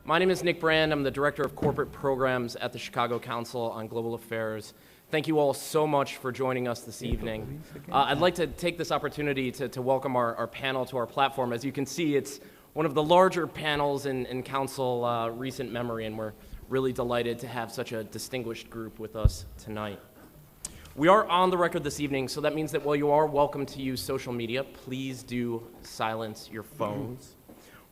My name is Nick Brand. I'm the Director of Corporate Programs at the Chicago Council on Global Affairs. Thank you all so much for joining us this evening. I'd like to take this opportunity to welcome our panel to our platform. As you can see, it's one of the larger panels in Council recent memory, and we're really delighted to have such a distinguished group with us tonight. We are on the record this evening, so that means that while you are welcome to use social media, please do silence your phones.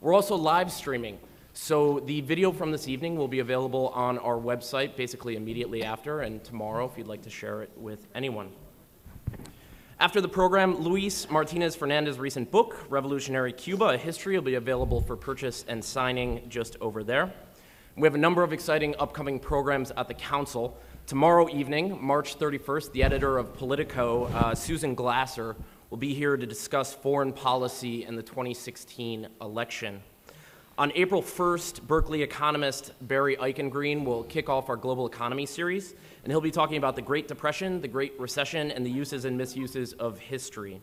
We're also live streaming. So the video from this evening will be available on our website basically immediately after, and tomorrow if you'd like to share it with anyone. After the program, Luis Martínez-Fernández's recent book, Revolutionary Cuba, A History, will be available for purchase and signing just over there. We have a number of exciting upcoming programs at the Council. Tomorrow evening, March 31st, the editor of Politico, Susan Glasser, will be here to discuss foreign policy and the 2016 election. On April 1st, Berkeley economist Barry Eichengreen will kick off our Global Economy series, and he'll be talking about the Great Depression, the Great Recession, and the uses and misuses of history.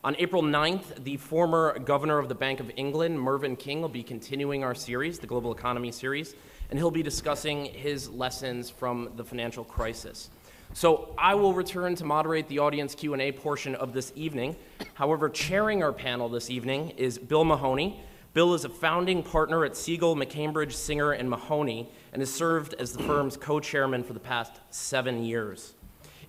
On April 9th, the former governor of the Bank of England, Mervyn King, will be continuing our series, the Global Economy series, and he'll be discussing his lessons from the financial crisis. So I will return to moderate the audience Q&A portion of this evening. However, chairing our panel this evening is Bill Mahoney. Bill is a founding partner at Siegel, McCambridge, Singer, and Mahoney, and has served as the firm's co-chairman for the past 7 years.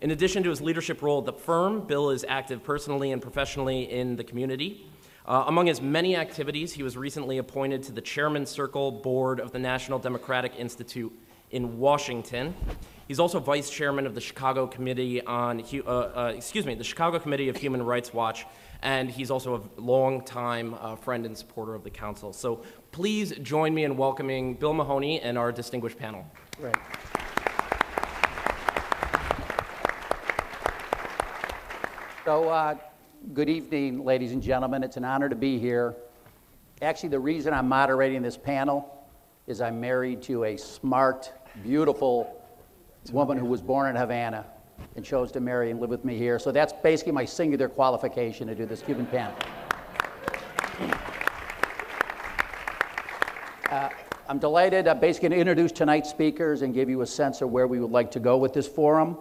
In addition to his leadership role at the firm, Bill is active personally and professionally in the community. Among his many activities, he was recently appointed to the Chairman's Circle Board of the National Democratic Institute in Washington. He's also vice chairman of the Chicago Committee on, the Chicago Committee of Human Rights Watch, and he's also a longtime friend and supporter of the council. So please join me in welcoming Bill Mahoney and our distinguished panel. Great. So good evening, ladies and gentlemen. It's an honor to be here. Actually, the reason I'm moderating this panel is I'm married to a smart, beautiful woman who was born in Havana and chose to marry and live with me here. So that's basically my singular qualification to do this Cuban panel. I'm delighted. I'm basically going to introduce tonight's speakers and give you a sense of where we would like to go with this forum.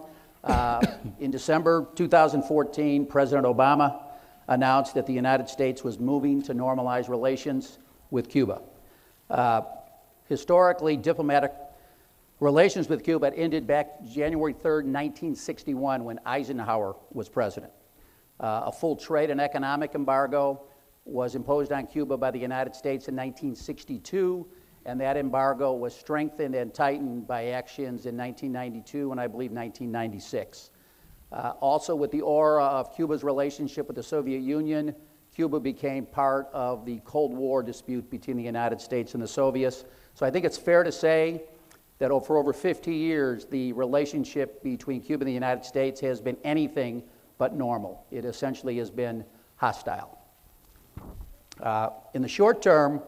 In December 2014, President Obama announced that the United States was moving to normalize relations with Cuba. Historically, diplomatic relations with Cuba had ended back January 3rd, 1961, when Eisenhower was president. A full trade and economic embargo was imposed on Cuba by the United States in 1962, and that embargo was strengthened and tightened by actions in 1992 and I believe 1996. Also, with the aura of Cuba's relationship with the Soviet Union, Cuba became part of the Cold War dispute between the United States and the Soviets. So I think it's fair to say that for over 50 years, the relationship between Cuba and the United States has been anything but normal. It essentially has been hostile. In the short term,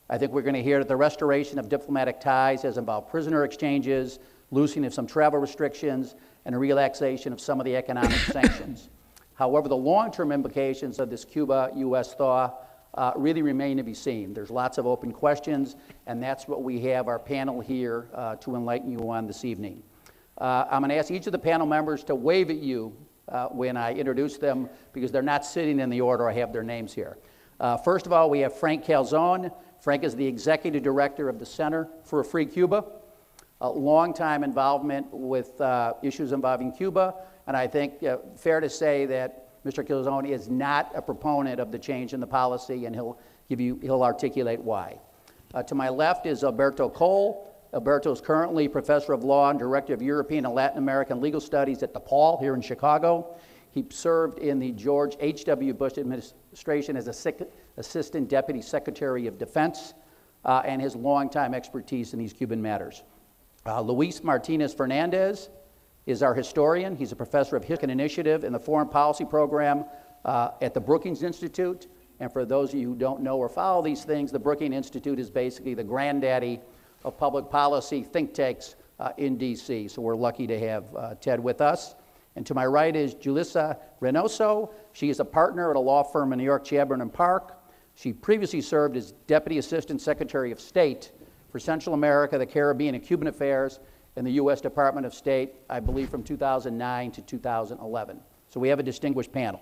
I think we're going to hear that the restoration of diplomatic ties has involved prisoner exchanges, loosening of some travel restrictions, and a relaxation of some of the economic sanctions. However, the long-term implications of this Cuba-U.S. thaw really remain to be seen. There's lots of open questions, and that's what we have our panel here to enlighten you on this evening. I'm going to ask each of the panel members to wave at you when I introduce them, because they're not sitting in the order I have their names here. First of all, we have Frank Calzone. Frank is the executive director of the Center for a Free Cuba, a long-time involvement with issues involving Cuba, and I think fair to say that Mr. Calzone is not a proponent of the change in the policy, and he'll articulate why. To my left is Alberto Cole. Alberto is currently professor of law and director of European and Latin American legal studies at DePaul here in Chicago. He served in the George H.W. Bush administration as Assistant Deputy Secretary of Defense, and his longtime expertise in these Cuban matters. Luis Martínez-Fernández is our historian. He's a professor of History and Initiative in the Foreign Policy Program at the Brookings Institute. And for those of you who don't know or follow these things, the Brookings Institute is basically the granddaddy of public policy think tanks in D.C. So we're lucky to have Ted with us. And to my right is Julissa Reynoso. She is a partner at a law firm in New York, Chadbourne and Park. She previously served as Deputy Assistant Secretary of State for Central America, the Caribbean, and Cuban Affairs in the U.S. Department of State, I believe from 2009 to 2011. So we have a distinguished panel.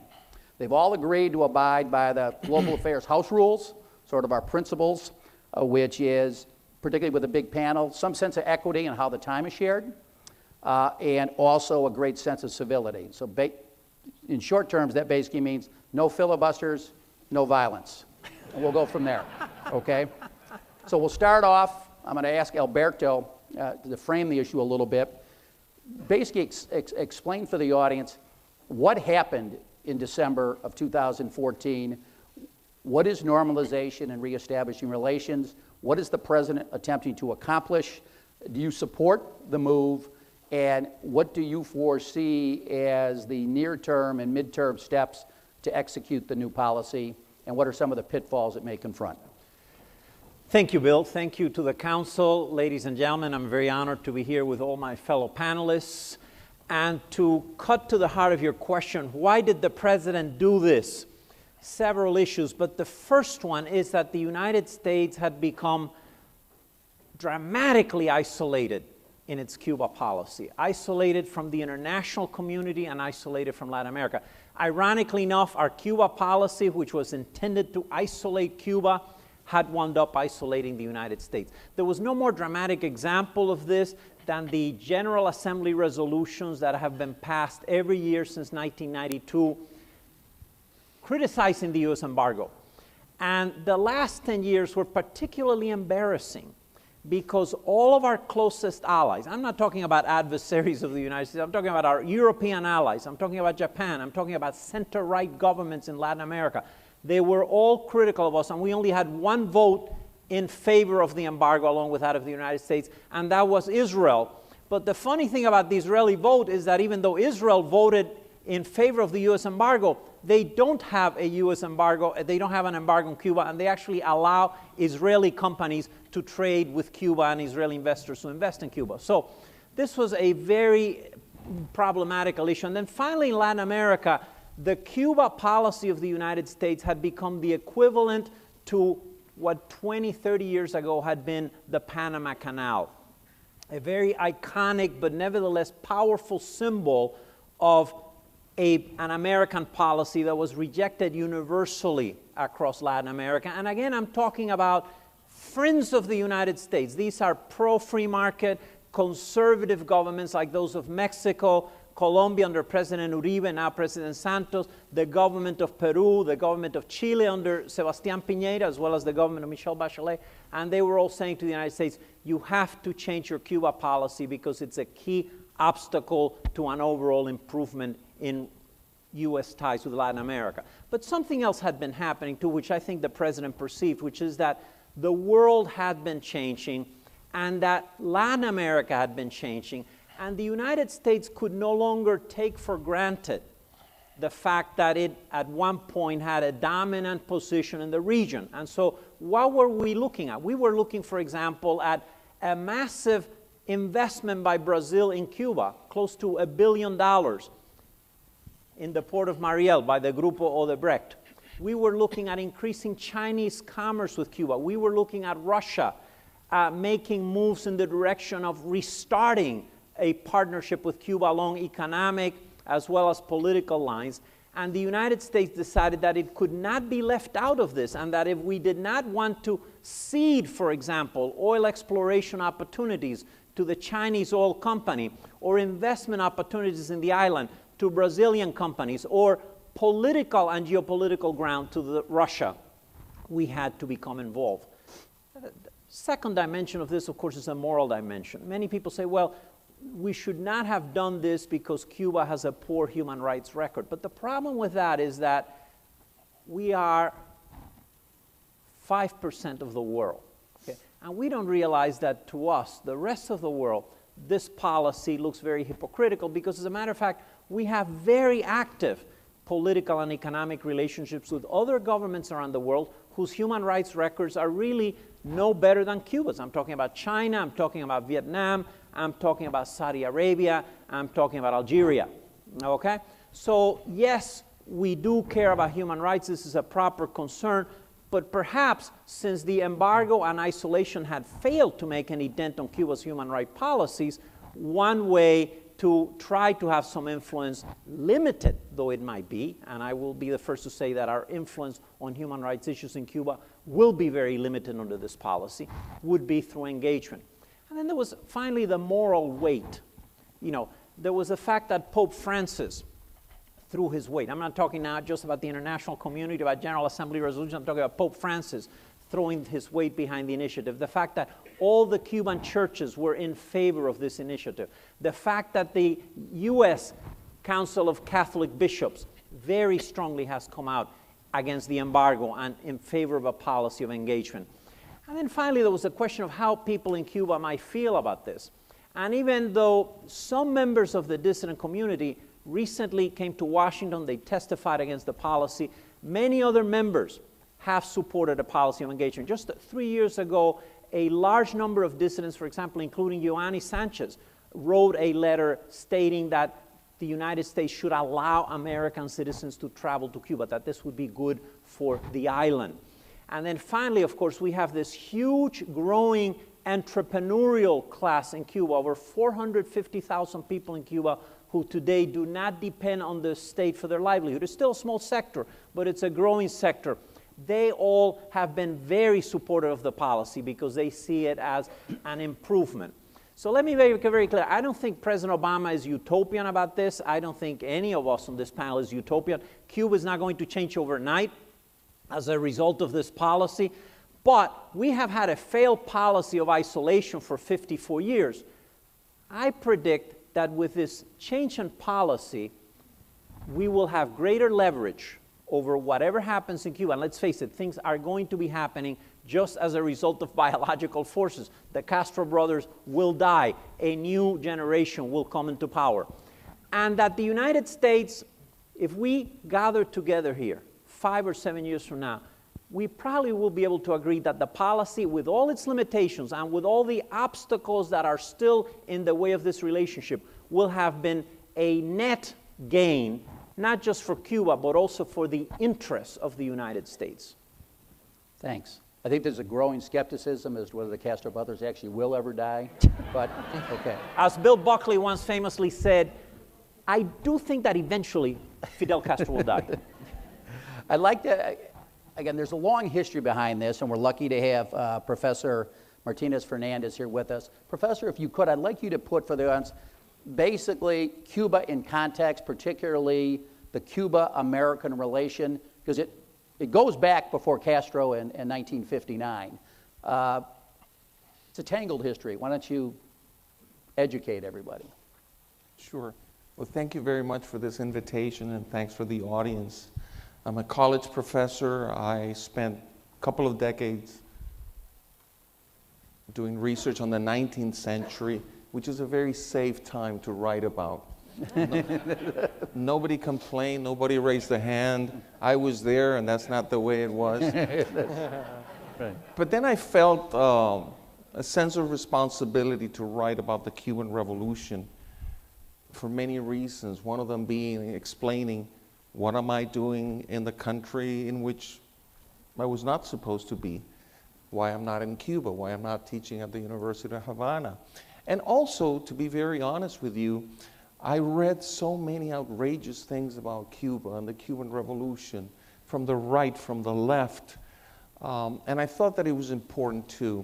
They've all agreed to abide by the Global Affairs House rules, sort of our principles, which is, particularly with a big panel, some sense of equity in how the time is shared, and also a great sense of civility. So in short terms, that basically means no filibusters, no violence. And we'll go from there, okay? So we'll start off, I'm going to ask Alberto to frame the issue a little bit. Basically explain for the audience what happened in December of 2014. What is normalization and reestablishing relations? What is the president attempting to accomplish? Do you support the move? And what do you foresee as the near-term and mid-term steps to execute the new policy? And what are some of the pitfalls it may confront? Thank you, Bill. Thank you to the council. Ladies and gentlemen, I'm very honored to be here with all my fellow panelists. And to cut to the heart of your question, why did the president do this? Several issues, but the first one is that the United States had become dramatically isolated in its Cuba policy, isolated from the international community and isolated from Latin America. Ironically enough, our Cuba policy, which was intended to isolate Cuba, had wound up isolating the United States. There was no more dramatic example of this than the General Assembly resolutions that have been passed every year since 1992 criticizing the U.S. embargo. And the last 10 years were particularly embarrassing because all of our closest allies, I'm not talking about adversaries of the United States, I'm talking about our European allies, I'm talking about Japan, I'm talking about center-right governments in Latin America. They were all critical of us, and we only had one vote in favor of the embargo along with that of the United States, and that was Israel. But the funny thing about the Israeli vote is that even though Israel voted in favor of the U.S. embargo, they don't have a U.S. embargo, they don't have an embargo on Cuba, and they actually allow Israeli companies to trade with Cuba and Israeli investors to invest in Cuba. So this was a very problematical issue. And then finally in Latin America, the Cuba policy of the United States had become the equivalent to what 20, 30 years ago had been the Panama Canal. A very iconic but nevertheless powerful symbol of an American policy that was rejected universally across Latin America. And again, I'm talking about friends of the United States. These are pro-free market, conservative governments like those of Mexico, Colombia under President Uribe, now President Santos, the government of Peru, the government of Chile under Sebastián Piñera, as well as the government of Michelle Bachelet. And they were all saying to the United States, you have to change your Cuba policy because it's a key obstacle to an overall improvement in U.S. ties with Latin America. But something else had been happening too, which I think the president perceived, which is that the world had been changing and that Latin America had been changing, and the United States could no longer take for granted the fact that it at one point had a dominant position in the region. And so what were we looking at? We were looking, for example, at a massive investment by Brazil in Cuba, close to $1 billion in the port of Mariel by the Grupo Odebrecht. We were looking at increasing Chinese commerce with Cuba. We were looking at Russia making moves in the direction of restarting a partnership with Cuba along economic as well as political lines. And the United States decided that it could not be left out of this, and that if we did not want to cede, for example, oil exploration opportunities to the Chinese oil company, or investment opportunities in the island to Brazilian companies, or political and geopolitical ground to Russia, we had to become involved. The second dimension of this, of course, is a moral dimension. Many people say, well, we should not have done this because Cuba has a poor human rights record. But the problem with that is that we are 5% of the world. Okay? And we don't realize that to us, the rest of the world, this policy looks very hypocritical because, as a matter of fact, we have very active political and economic relationships with other governments around the world whose human rights records are really no better than Cuba's. I'm talking about China, I'm talking about Vietnam, I'm talking about Saudi Arabia, I'm talking about Algeria, okay? So yes, we do care about human rights, this is a proper concern, But perhaps since the embargo and isolation had failed to make any dent on Cuba's human rights policies, one way to try to have some influence, limited though it might be, and I will be the first to say that our influence on human rights issues in Cuba will be very limited under this policy, would be through engagement. And then there was finally the moral weight. You know, there was the fact that Pope Francis threw his weight. I'm not talking now just about the international community, about General Assembly resolutions. I'm talking about Pope Francis throwing his weight behind the initiative. The fact that all the Cuban churches were in favor of this initiative. The fact that the U.S. Council of Catholic Bishops very strongly has come out against the embargo and in favor of a policy of engagement. And then finally, there was a question of how people in Cuba might feel about this. And even though some members of the dissident community recently came to Washington, they testified against the policy, many other members have supported a policy of engagement. Just 3 years ago, a large number of dissidents, for example, including Ioannis Sanchez, wrote a letter stating that the United States should allow American citizens to travel to Cuba, that this would be good for the island. And then finally, of course, we have this huge growing entrepreneurial class in Cuba, over 450,000 people in Cuba who today do not depend on the state for their livelihood. It's still a small sector, but it's a growing sector. They all have been very supportive of the policy because they see it as an improvement. So let me make it very clear. I don't think President Obama is utopian about this. I don't think any of us on this panel is utopian. Cuba is not going to change overnight as a result of this policy. But we have had a failed policy of isolation for 54 years. I predict that with this change in policy, we will have greater leverage over whatever happens in Cuba. And let's face it, things are going to be happening just as a result of biological forces. The Castro brothers will die. A new generation will come into power. And that the United States, if we gather together here 5 or 7 years from now, we probably will be able to agree that the policy, with all its limitations and with all the obstacles that are still in the way of this relationship, will have been a net gain, not just for Cuba, but also for the interests of the United States. Thanks. I think there's a growing skepticism as to whether the Castro brothers actually will ever die, but okay. As Bill Buckley once famously said, I do think that eventually Fidel Castro will die. I'd like to, again, there's a long history behind this, and we're lucky to have Professor Martínez-Fernández here with us. Professor, if you could, I'd like you to put for the audience basically Cuba in context, particularly the Cuba-American relation, because it goes back before Castro in 1959. It's a tangled history. Why don't you educate everybody? Sure. Well, thank you very much for this invitation, and thanks for the audience. I'm a college professor. I spent a couple of decades doing research on the 19th century, which is a very safe time to write about. Nobody complained, nobody raised a hand. I was there, and that's not the way it was. Right. But then I felt a sense of responsibility to write about the Cuban Revolution for many reasons, one of them being explaining what am I doing in the country in which I was not supposed to be, why I'm not in Cuba, why I'm not teaching at the University of Havana. And also, to be very honest with you, I read so many outrageous things about Cuba and the Cuban Revolution from the right, from the left, and I thought that it was important to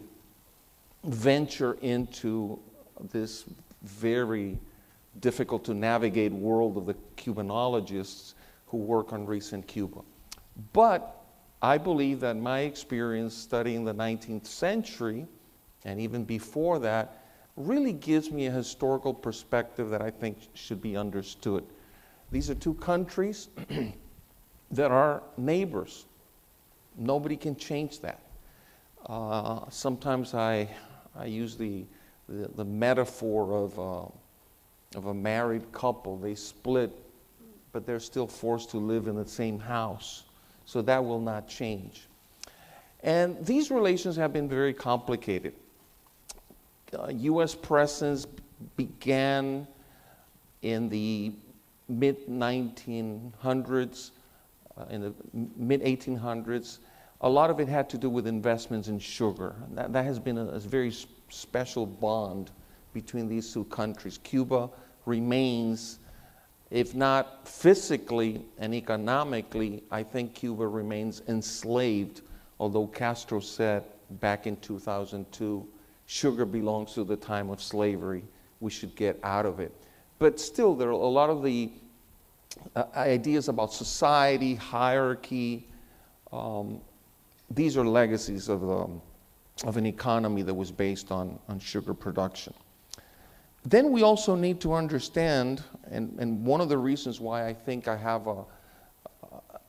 venture into this very difficult to navigate world of the Cubanologists who work on recent Cuba. But I believe that my experience studying the 19th century, and even before that, really gives me a historical perspective that I think should be understood. These are two countries that are neighbors. Nobody can change that. Sometimes I use the metaphor of a married couple. They split, but they're still forced to live in the same house. So that will not change. And these relations have been very complicated. U.S. presence began in the mid-1900s, in the mid-1800s, a lot of it had to do with investments in sugar. That has been a very special bond between these two countries. Cuba remains, if not physically and economically, I think Cuba remains enslaved, although Castro said back in 2002, sugar belongs to the time of slavery, we should get out of it. But still, there are a lot of the ideas about society, hierarchy. These are legacies of an economy that was based on sugar production. Then we also need to understand, and one of the reasons why I think I have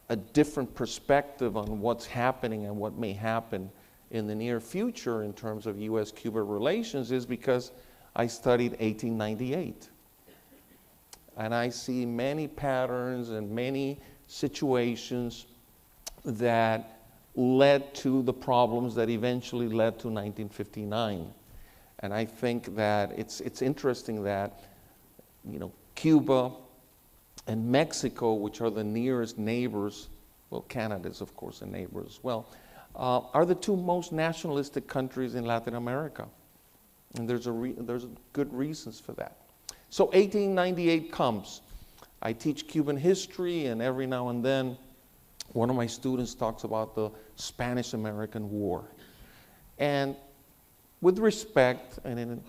a different perspective on what's happening and what may happen in the near future in terms of U.S.-Cuba relations is because I studied 1898. And I see many patterns and many situations that led to the problems that eventually led to 1959. And I think that it's interesting that, Cuba and Mexico, which are the nearest neighbors, well, Canada is of course a neighbor as well, are the two most nationalistic countries in Latin America. And there's good reasons for that. So 1898 comes. I teach Cuban history, and every now and then one of my students talks about the Spanish-American War. And with respect, and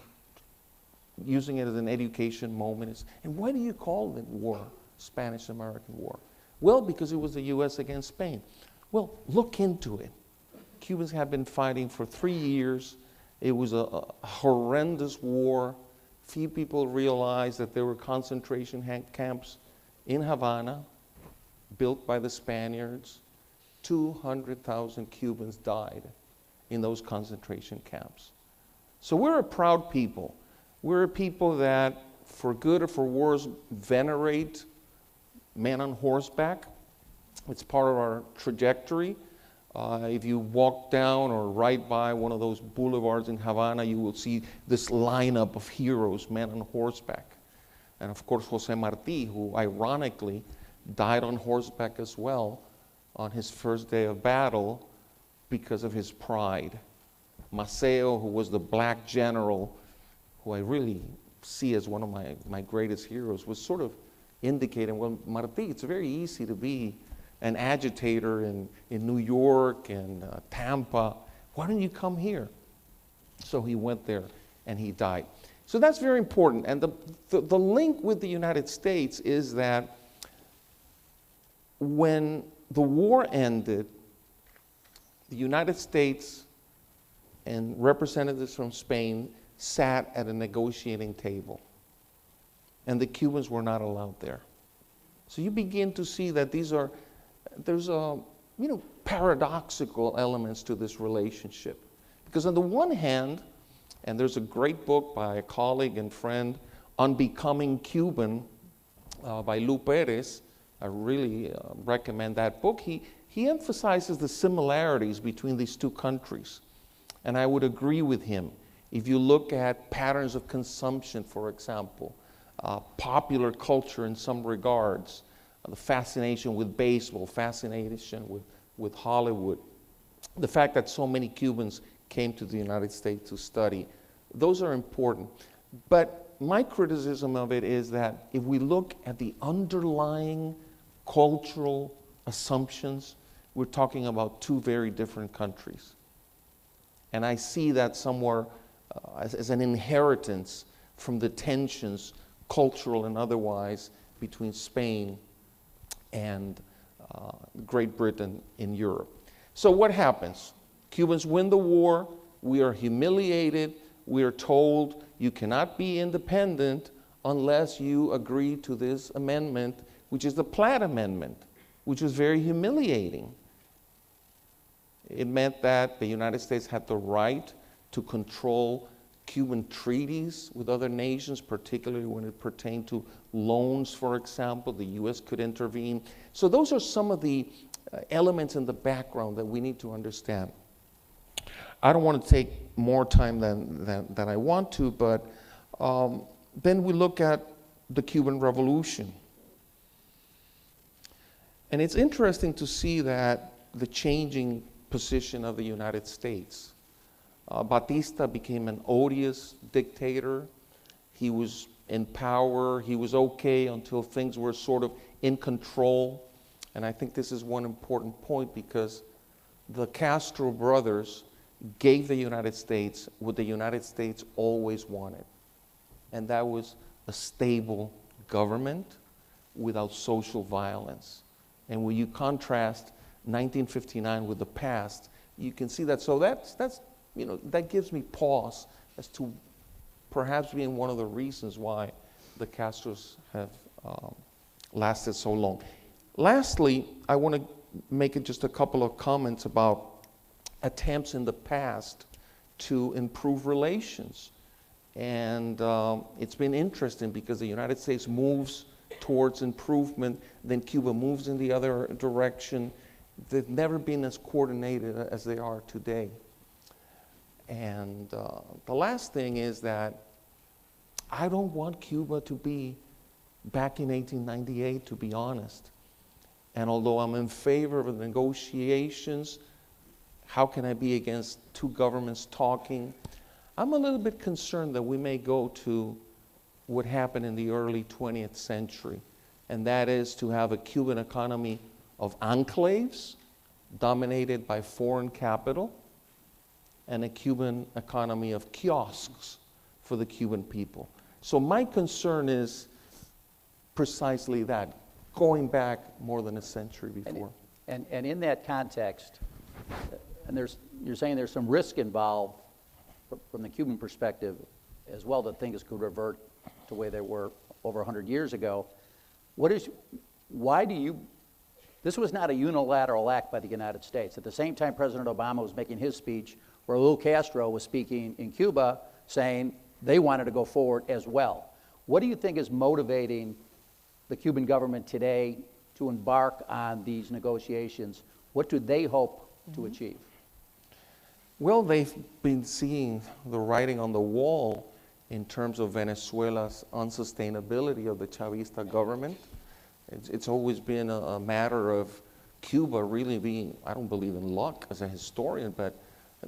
using it as an education moment, and why do you call the war Spanish-American War? Well, because it was the U.S. against Spain. Well, look into it. Cubans have been fighting for 3 years. It was a horrendous war. Few people realized that there were concentration camps in Havana, built by the Spaniards. 200,000 Cubans died in those concentration camps. So we're a proud people. We're a people that, for good or for worse, venerate men on horseback. It's part of our trajectory. If you walk down or ride by one of those boulevards in Havana, you will see this lineup of heroes, men on horseback. And of course, Jose Martí, who ironically died on horseback as well on his first day of battle because of his pride. Maceo, who was the black general, who I really see as one of my greatest heroes, was sort of indicating, well, Martí, it's very easy to be an agitator in New York and Tampa. Why don't you come here? So he went there and he died. So that's very important. And the link with the United States is that when the war ended, the United States and representatives from Spain sat at a negotiating table. And the Cubans were not allowed there. So you begin to see that there's paradoxical elements to this relationship. Because on the one hand, and there's a great book by a colleague and friend, On Becoming Cuban, by Lou Perez. I really recommend that book. He emphasizes the similarities between these two countries. And I would agree with him. If you look at patterns of consumption, for example, popular culture in some regards, the fascination with baseball, fascination with Hollywood, the fact that so many Cubans came to the United States to study, those are important. But my criticism of it is that if we look at the underlying cultural assumptions, we're talking about two very different countries. And I see that somewhere as an inheritance from the tensions, cultural and otherwise, between Spain and Great Britain in Europe. So what happens? Cubans win the war. We are humiliated. We are told you cannot be independent unless you agree to this amendment, which is the Platt Amendment, which was very humiliating. It meant that the United States had the right to control Cuban treaties with other nations, particularly when it pertained to loans, for example. The U.S. could intervene. So those are some of the elements in the background that we need to understand. I don't want to take more time than I want to, but then we look at the Cuban Revolution. And it's interesting to see that the changing position of the United States. Batista became an odious dictator. He was in power. He was okay until things were sort of in control. And I think this is one important point, because the Castro brothers gave the United States what the United States always wanted. And that was a stable government without social violence. And when you contrast 1959 with the past, you can see that. So that's that gives me pause as to perhaps being one of the reasons why the Castros have lasted so long. Lastly, I want to make just a couple of comments about attempts in the past to improve relations. And it's been interesting because the United States moves towards improvement, then Cuba moves in the other direction. They've never been as coordinated as they are today. And the last thing is that I don't want Cuba to be back in 1898, to be honest. And although I'm in favor of the negotiations, how can I be against two governments talking? I'm a little bit concerned that we may go to what happened in the early 20th century, and that is to have a Cuban economy of enclaves dominated by foreign capital, and a Cuban economy of kiosks for the Cuban people. So my concern is precisely that, going back more than a century before. And in that context, and you're saying there's some risk involved from the Cuban perspective as well, that things could revert to the way they were over 100 years ago. This was not a unilateral act by the United States. At the same time President Obama was making his speech, Raul Castro was speaking in Cuba saying they wanted to go forward as well. What do you think is motivating the Cuban government today to embark on these negotiations? What do they hope to achieve? Well, they've been seeing the writing on the wall in terms of Venezuela's unsustainability of the Chavista government. It's always been a matter of Cuba really being, I don't believe in luck as a historian, but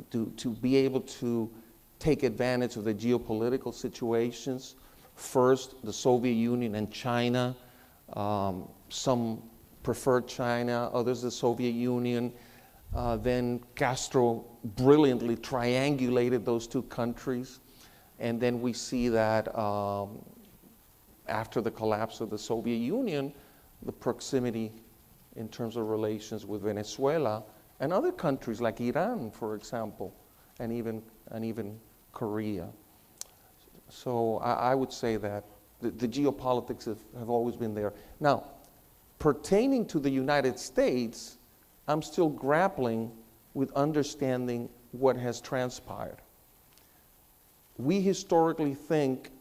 to be able to take advantage of the geopolitical situations. First, the Soviet Union and China. Some preferred China, others the Soviet Union. Then Castro brilliantly triangulated those two countries. And then we see that after the collapse of the Soviet Union, the proximity in terms of relations with Venezuela and other countries like Iran, for example, and even Korea. So I would say that the geopolitics have always been there. Now, pertaining to the United States, I'm still grappling with understanding what has transpired. We historically think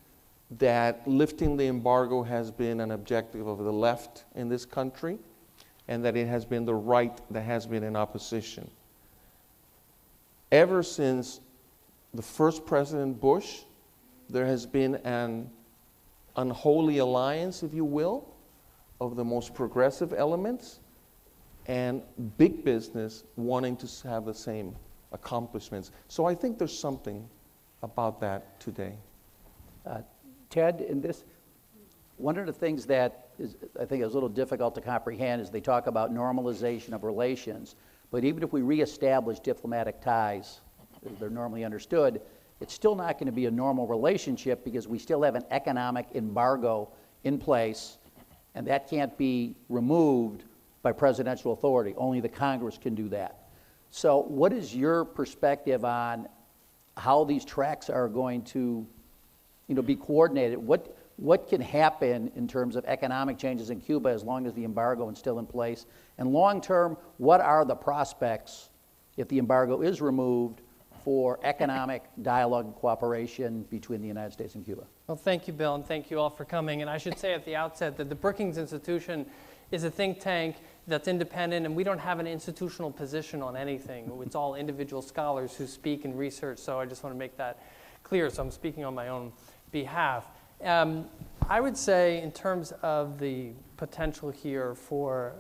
that lifting the embargo has been an objective of the left in this country, and that it has been the right that has been in opposition. Ever since the first President Bush, there has been an unholy alliance, if you will, of the most progressive elements and big business wanting to have the same accomplishments. So I think there's something about that today. Ted, in this, one of the things that I think is a little difficult to comprehend is they talk about normalization of relations, but even if we reestablish diplomatic ties as they're normally understood, it's still not going to be a normal relationship because we still have an economic embargo in place, and that can't be removed by presidential authority. Only the Congress can do that. So what is your perspective on how these tracks are going to be coordinated? What can happen in terms of economic changes in Cuba as long as the embargo is still in place? And long term, what are the prospects, if the embargo is removed, for economic dialogue and cooperation between the United States and Cuba? Well, thank you, Bill, and thank you all for coming. And I should say at the outset that the Brookings Institution is a think tank that's independent, and we don't have an institutional position on anything. It's all individual scholars who speak and research, so I just want to make that clear. So I'm speaking on my own behalf. I would say in terms of the potential here for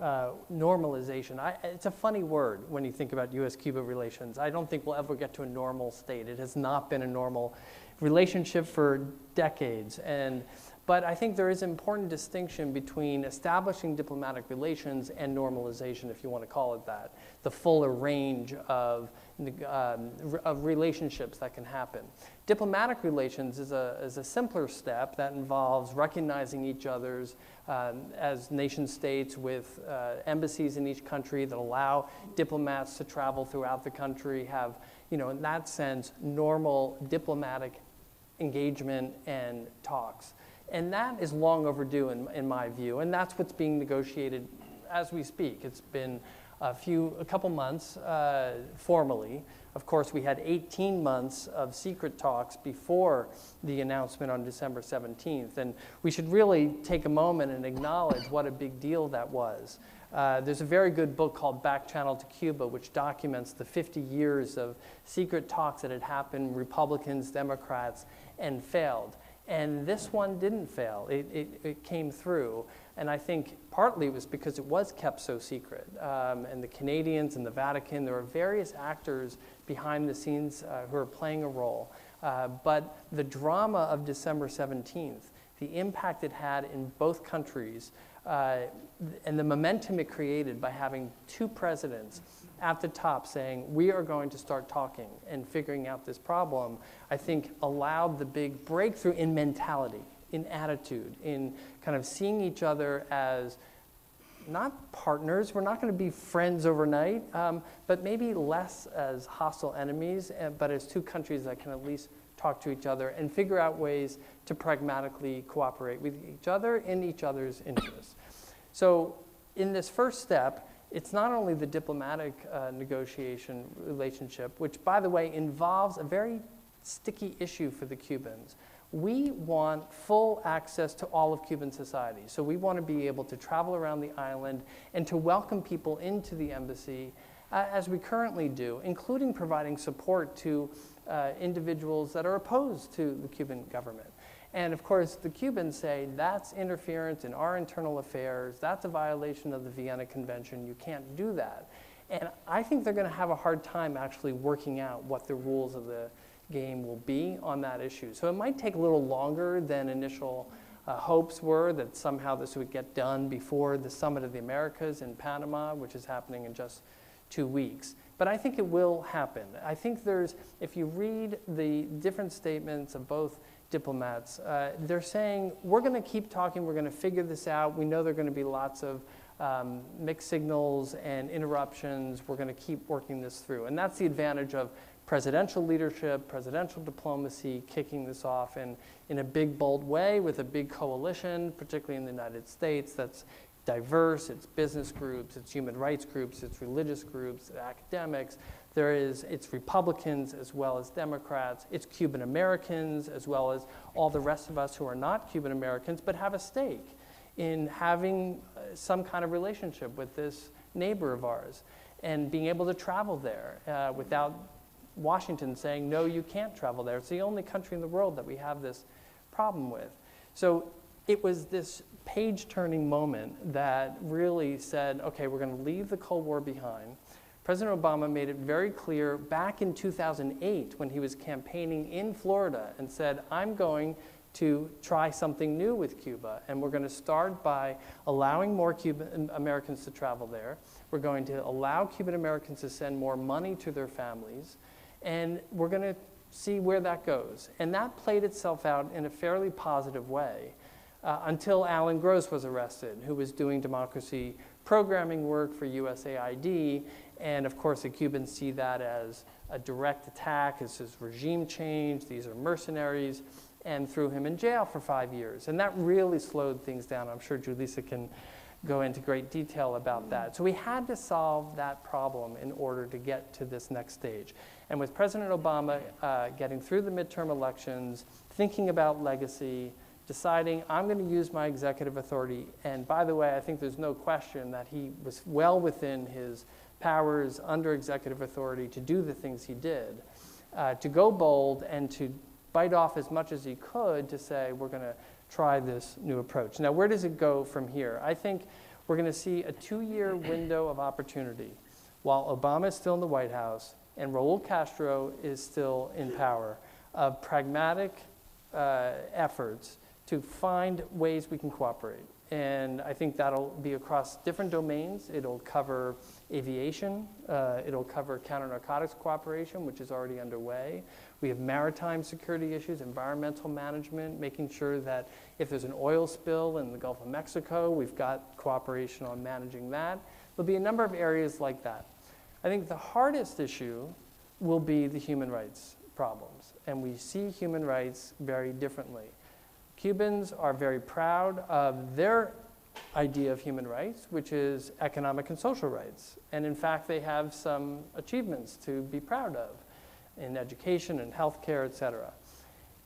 normalization. It's a funny word when you think about U.S.-Cuba relations. I don't think we'll ever get to a normal state. It has not been a normal relationship for decades. But I think there is an important distinction between establishing diplomatic relations and normalization, if you want to call it that, the fuller range of relationships that can happen. Diplomatic relations is a simpler step that involves recognizing each other's as nation states with embassies in each country that allow diplomats to travel throughout the country, have, in that sense, normal diplomatic engagement and talks. And that is long overdue in my view, and that's what's being negotiated as we speak. It's been a couple months formally. Of course, we had 18 months of secret talks before the announcement on December 17th, and we should really take a moment and acknowledge what a big deal that was. There's a very good book called Back Channel to Cuba, which documents the 50 years of secret talks that had happened, Republicans, Democrats, and failed. And this one didn't fail. It came through. And I think partly it was because it was kept so secret. And the Canadians and the Vatican, there are various actors behind the scenes who are playing a role. But the drama of December 17th, the impact it had in both countries, and the momentum it created by having two presidents at the top saying, we are going to start talking and figuring out this problem, I think allowed the big breakthrough in mentality, in attitude, in kind of seeing each other as not partners, we're not going to be friends overnight, but maybe less as hostile enemies, but as two countries that can at least talk to each other and figure out ways to pragmatically cooperate with each other in each other's interests. So in this first step, it's not only the diplomatic negotiation relationship, which, by the way, involves a very sticky issue for the Cubans. We want full access to all of Cuban society. So we want to be able to travel around the island and to welcome people into the embassy as we currently do, including providing support to individuals that are opposed to the Cuban government. And of course, the Cubans say that's interference in our internal affairs, that's a violation of the Vienna Convention, you can't do that. And I think they're going to have a hard time actually working out what the rules of the game will be on that issue. So it might take a little longer than initial hopes were that somehow this would get done before the Summit of the Americas in Panama, which is happening in just 2 weeks. But I think it will happen. I think if you read the different statements of both diplomats, they're saying, we're going to keep talking, we're going to figure this out, we know there are going to be lots of mixed signals and interruptions, we're going to keep working this through. And that's the advantage of presidential leadership, presidential diplomacy, kicking this off in a big, bold way with a big coalition, particularly in the United States, that's diverse, it's business groups, it's human rights groups, it's religious groups, academics. It's Republicans as well as Democrats, it's Cuban Americans as well as all the rest of us who are not Cuban Americans but have a stake in having some kind of relationship with this neighbor of ours and being able to travel there without Washington saying, no, you can't travel there. It's the only country in the world that we have this problem with. So it was this page-turning moment that really said, okay, we're going to leave the Cold War behind. President Obama made it very clear back in 2008 when he was campaigning in Florida and said, I'm going to try something new with Cuba, and we're going to start by allowing more Cuban Americans to travel there. We're going to allow Cuban Americans to send more money to their families, and we're going to see where that goes. And that played itself out in a fairly positive way until Alan Gross was arrested, who was doing democracy programming work for USAID. And of course, the Cubans see that as a direct attack, as his regime change, these are mercenaries, and threw him in jail for 5 years. And that really slowed things down. I'm sure Julissa can go into great detail about that. So we had to solve that problem in order to get to this next stage. And with President Obama getting through the midterm elections, thinking about legacy, deciding I'm going to use my executive authority, and by the way, I think there's no question that he was well within his powers under executive authority to do the things he did, to go bold and to bite off as much as he could to say we're going to try this new approach. Now, where does it go from here? I think we're going to see a 2-year window of opportunity while Obama is still in the White House and Raul Castro is still in power, of pragmatic efforts to find ways we can cooperate. And I think that'll be across different domains. It'll cover aviation. It'll cover counter-narcotics cooperation, which is already underway. We have maritime security issues, environmental management, making sure that if there's an oil spill in the Gulf of Mexico, we've got cooperation on managing that. There'll be a number of areas like that. I think the hardest issue will be the human rights problems. And we see human rights very differently. Cubans are very proud of their idea of human rights, which is economic and social rights. And in fact, they have some achievements to be proud of in education and healthcare, et cetera.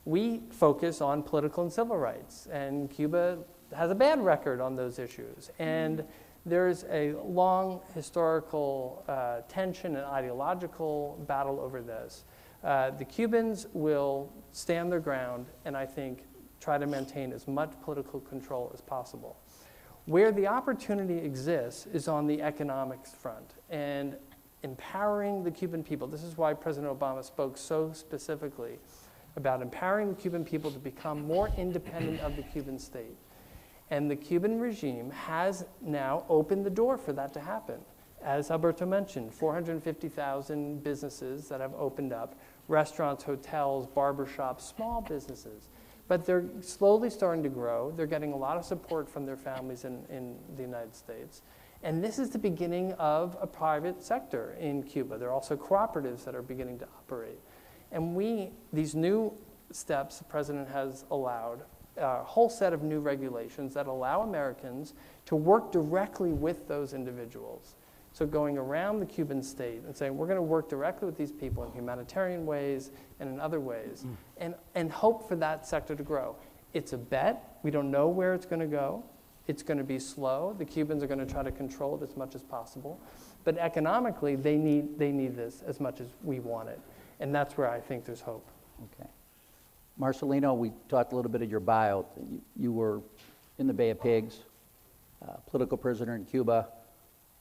We focus on political and civil rights, and Cuba has a bad record on those issues. And there's a long historical tension and ideological battle over this. The Cubans will stand their ground, and I think try to maintain as much political control as possible. Where the opportunity exists is on the economics front and empowering the Cuban people. This is why President Obama spoke so specifically about empowering the Cuban people to become more independent of the Cuban state. And the Cuban regime has now opened the door for that to happen. As Alberto mentioned, 450,000 businesses that have opened up, restaurants, hotels, barbershops, small businesses. But they're slowly starting to grow. They're getting a lot of support from their families in the United States. And this is the beginning of a private sector in Cuba. There are also cooperatives that are beginning to operate. And these new steps the president has allowed, a whole set of new regulations that allow Americans to work directly with those individuals. So going around the Cuban state and saying, we're going to work directly with these people in humanitarian ways and in other ways, and hope for that sector to grow. It's a bet. We don't know where it's going to go. It's going to be slow. The Cubans are going to try to control it as much as possible. But economically, they need this as much as we want it. And that's where I think there's hope. Okay. Marcelino, we talked a little bit of your bio. You were in the Bay of Pigs, political prisoner in Cuba.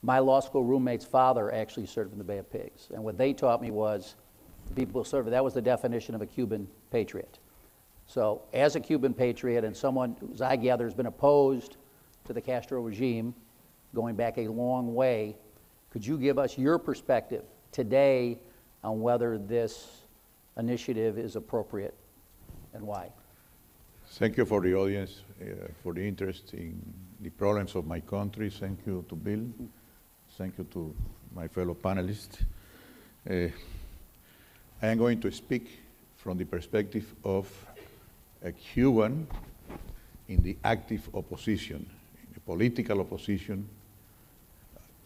My law school roommate's father actually served in the Bay of Pigs. And what they taught me was the people who served, that was the definition of a Cuban patriot. So as a Cuban patriot and someone who, as I gather, has been opposed to the Castro regime going back a long way, could you give us your perspective today on whether this initiative is appropriate and why? Thank you for the audience, for the interest in the problems of my country. Thank you to Bill. Thank you to my fellow panelists. I am going to speak from the perspective of a Cuban in the active opposition, in the political opposition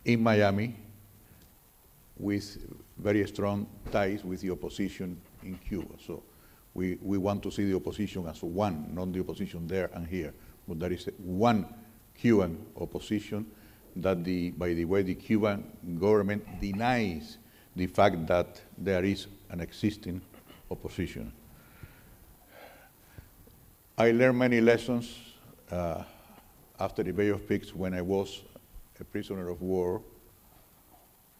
in Miami, with very strong ties with the opposition in Cuba. So we want to see the opposition as one, not the opposition there and here, but there is one Cuban opposition that, by the way, the Cuban government denies the fact that there is an existing opposition. I learned many lessons after the Bay of Pigs when I was a prisoner of war,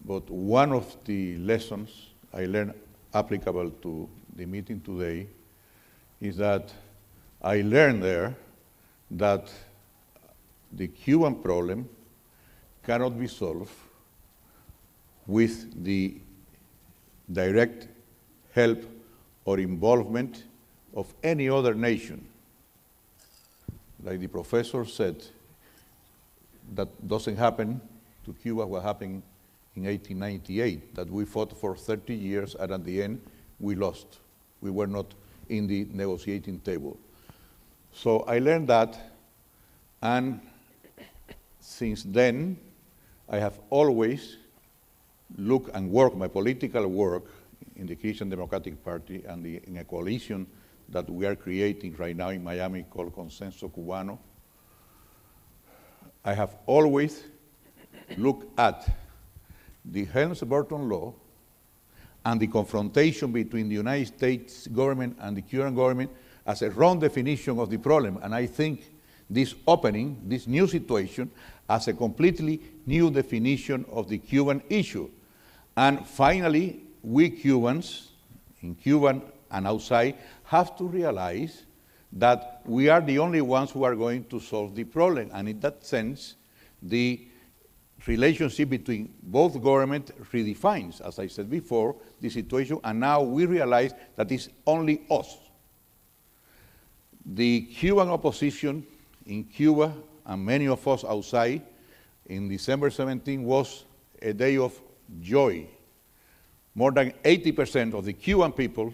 but one of the lessons I learned applicable to the meeting today is that I learned there that the Cuban problem cannot be solved with the direct help or involvement of any other nation. Like the professor said, that doesn't happen to Cuba what happened in 1898, that we fought for 30 years and at the end we lost. We were not in the negotiating table. So I learned that, and since then I have always looked and worked my political work in the Christian Democratic Party and in a coalition that we are creating right now in Miami called Consenso Cubano. I have always looked at the Helms-Burton Law and the confrontation between the United States government and the Cuban government as a wrong definition of the problem. And I think this opening, this new situation, as a completely new definition of the Cuban issue. And finally, we Cubans, in Cuba and outside, have to realize that we are the only ones who are going to solve the problem. And in that sense, the relationship between both governments redefines, as I said before, the situation, and now we realize that it's only us. The Cuban opposition in Cuba, and many of us outside, in December 17 was a day of joy. More than 80% of the Cuban people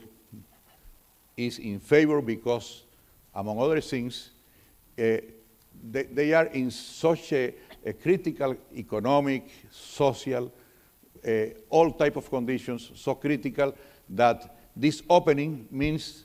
is in favor because, among other things, they are in such a critical economic, social, all type of conditions, so critical that this opening means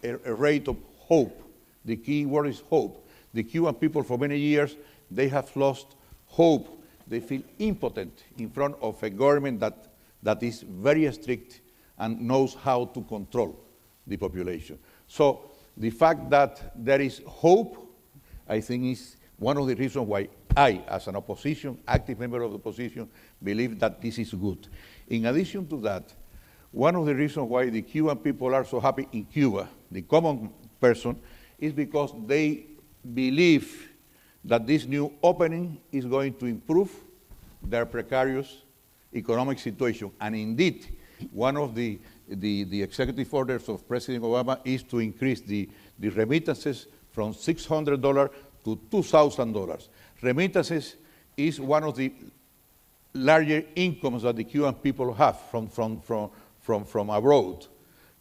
a rate of hope. The key word is hope. The Cuban people for many years, they have lost hope. They feel impotent in front of a government that is very strict and knows how to control the population. So the fact that there is hope, I think, is one of the reasons why I, as an opposition, active member of the opposition, believe that this is good. In addition to that, one of the reasons why the Cuban people are so happy in Cuba, the common person, is because they believe that this new opening is going to improve their precarious economic situation. And indeed, one of the executive orders of President Obama is to increase the remittances from $600 to $2,000. Remittances is one of the larger incomes that the Cuban people have from abroad.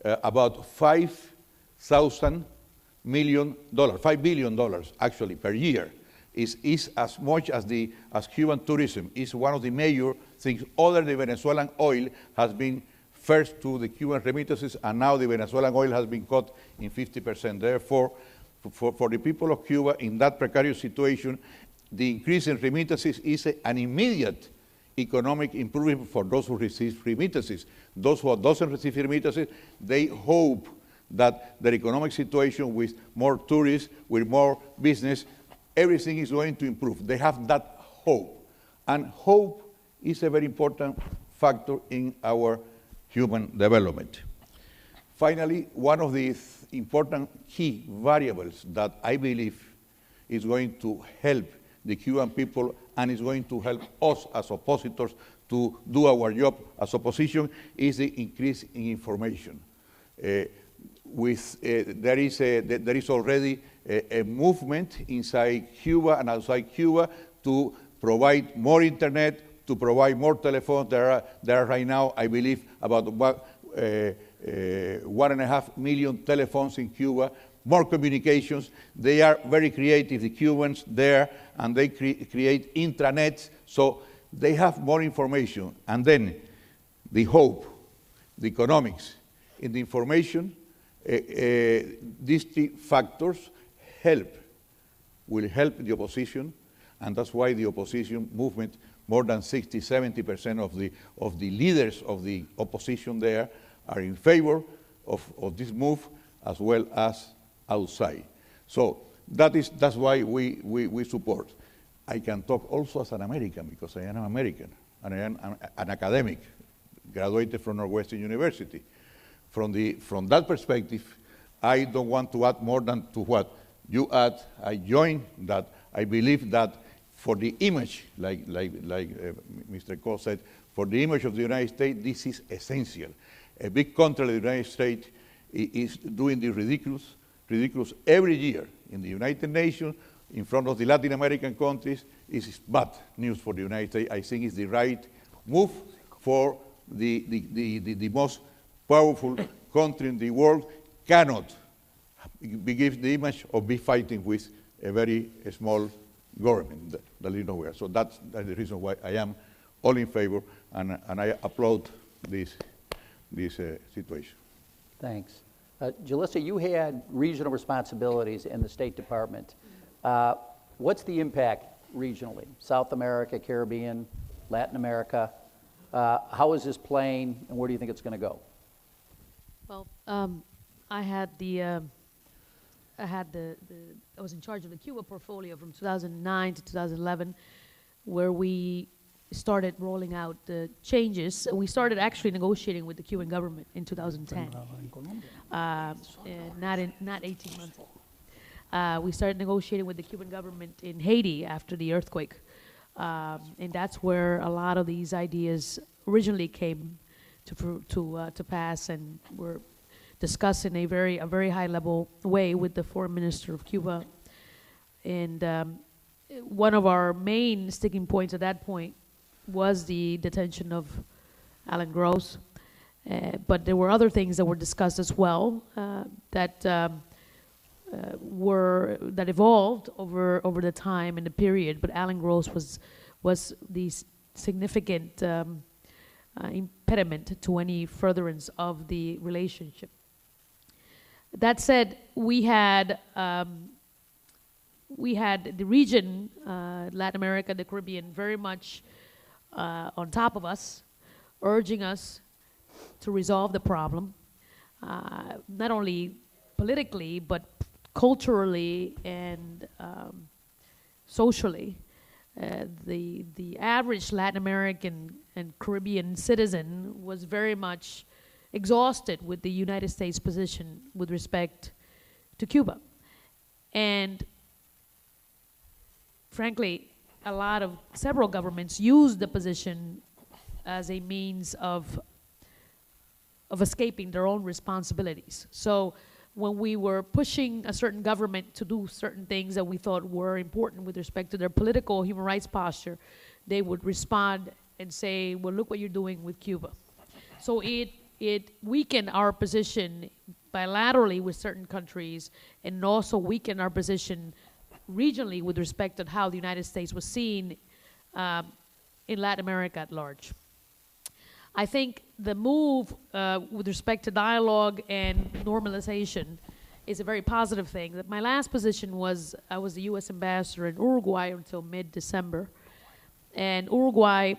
About $5 billion actually per year is as much as Cuban tourism is one of the major things. Other than Venezuelan oil has been first to the Cuban remittances, and now the Venezuelan oil has been cut in 50%. Therefore, for the people of Cuba in that precarious situation, the increase in remittances is an immediate economic improvement for those who receive remittances. Those who doesn't receive remittances, they hope that their economic situation with more tourists, with more business, everything is going to improve. They have that hope. And hope is a very important factor in our human development. Finally, one of the important key variables that I believe is going to help the Cuban people and is going to help us as oppositors to do our job as opposition is the increase in information. There is already a movement inside Cuba and outside Cuba to provide more internet, to provide more telephones. There are right now, I believe, about 1.5 million telephones in Cuba, more communications. They are very creative, the Cubans there, and they create intranets, so they have more information. And then the hope, the economics, in the information, these three factors will help the opposition, and that's why the opposition movement, more than 60–70% of the leaders of the opposition there are in favor of this move, as well as outside. So that's why we support. I can talk also as an American, because I am American, and I am an academic, graduated from Northwestern University. From that perspective, I don't want to add more than to what you add. I join that. I believe that for the image, like Mr. Cole said, for the image of the United States, this is essential. A big country like the United States is doing the ridiculous every year in the United Nations, in front of the Latin American countries. Is bad news for the United States. I think it's the right move for the most powerful country in the world cannot give the image of be fighting with a very small government that is nowhere. So that's the reason why I am all in favor, and I applaud this situation. Thanks. Jalissa, you had regional responsibilities in the State Department. What's the impact regionally? South America, Caribbean, Latin America? How is this playing, and where do you think it's going to go? Well, I had the I was in charge of the Cuba portfolio from 2009 to 2011, where we started rolling out the changes. We started actually negotiating with the Cuban government in 2010, not 18 months ago. We started negotiating with the Cuban government in Haiti after the earthquake, and that's where a lot of these ideas originally came to pass, and were discussed in a very high level way with the foreign minister of Cuba. And one of our main sticking points at that point was the detention of Alan Gross, but there were other things that were discussed as well that evolved over the time and the period. But Alan Gross was the significant impediment to any furtherance of the relationship. That said, we had the region, Latin America, the Caribbean, very much on top of us, urging us to resolve the problem, not only politically, but culturally and socially. The average Latin American and Caribbean citizen was very much exhausted with the United States position with respect to Cuba. And frankly, several governments used the position as a means of escaping their own responsibilities. So when we were pushing a certain government to do certain things that we thought were important with respect to their political human rights posture, they would respond and say, well, look what you're doing with Cuba. So it weakened our position bilaterally with certain countries, and also weakened our position regionally with respect to how the United States was seen in Latin America at large. I think the move with respect to dialogue and normalization is a very positive thing. My last position was, I was the U.S. ambassador in Uruguay until mid-December. And Uruguay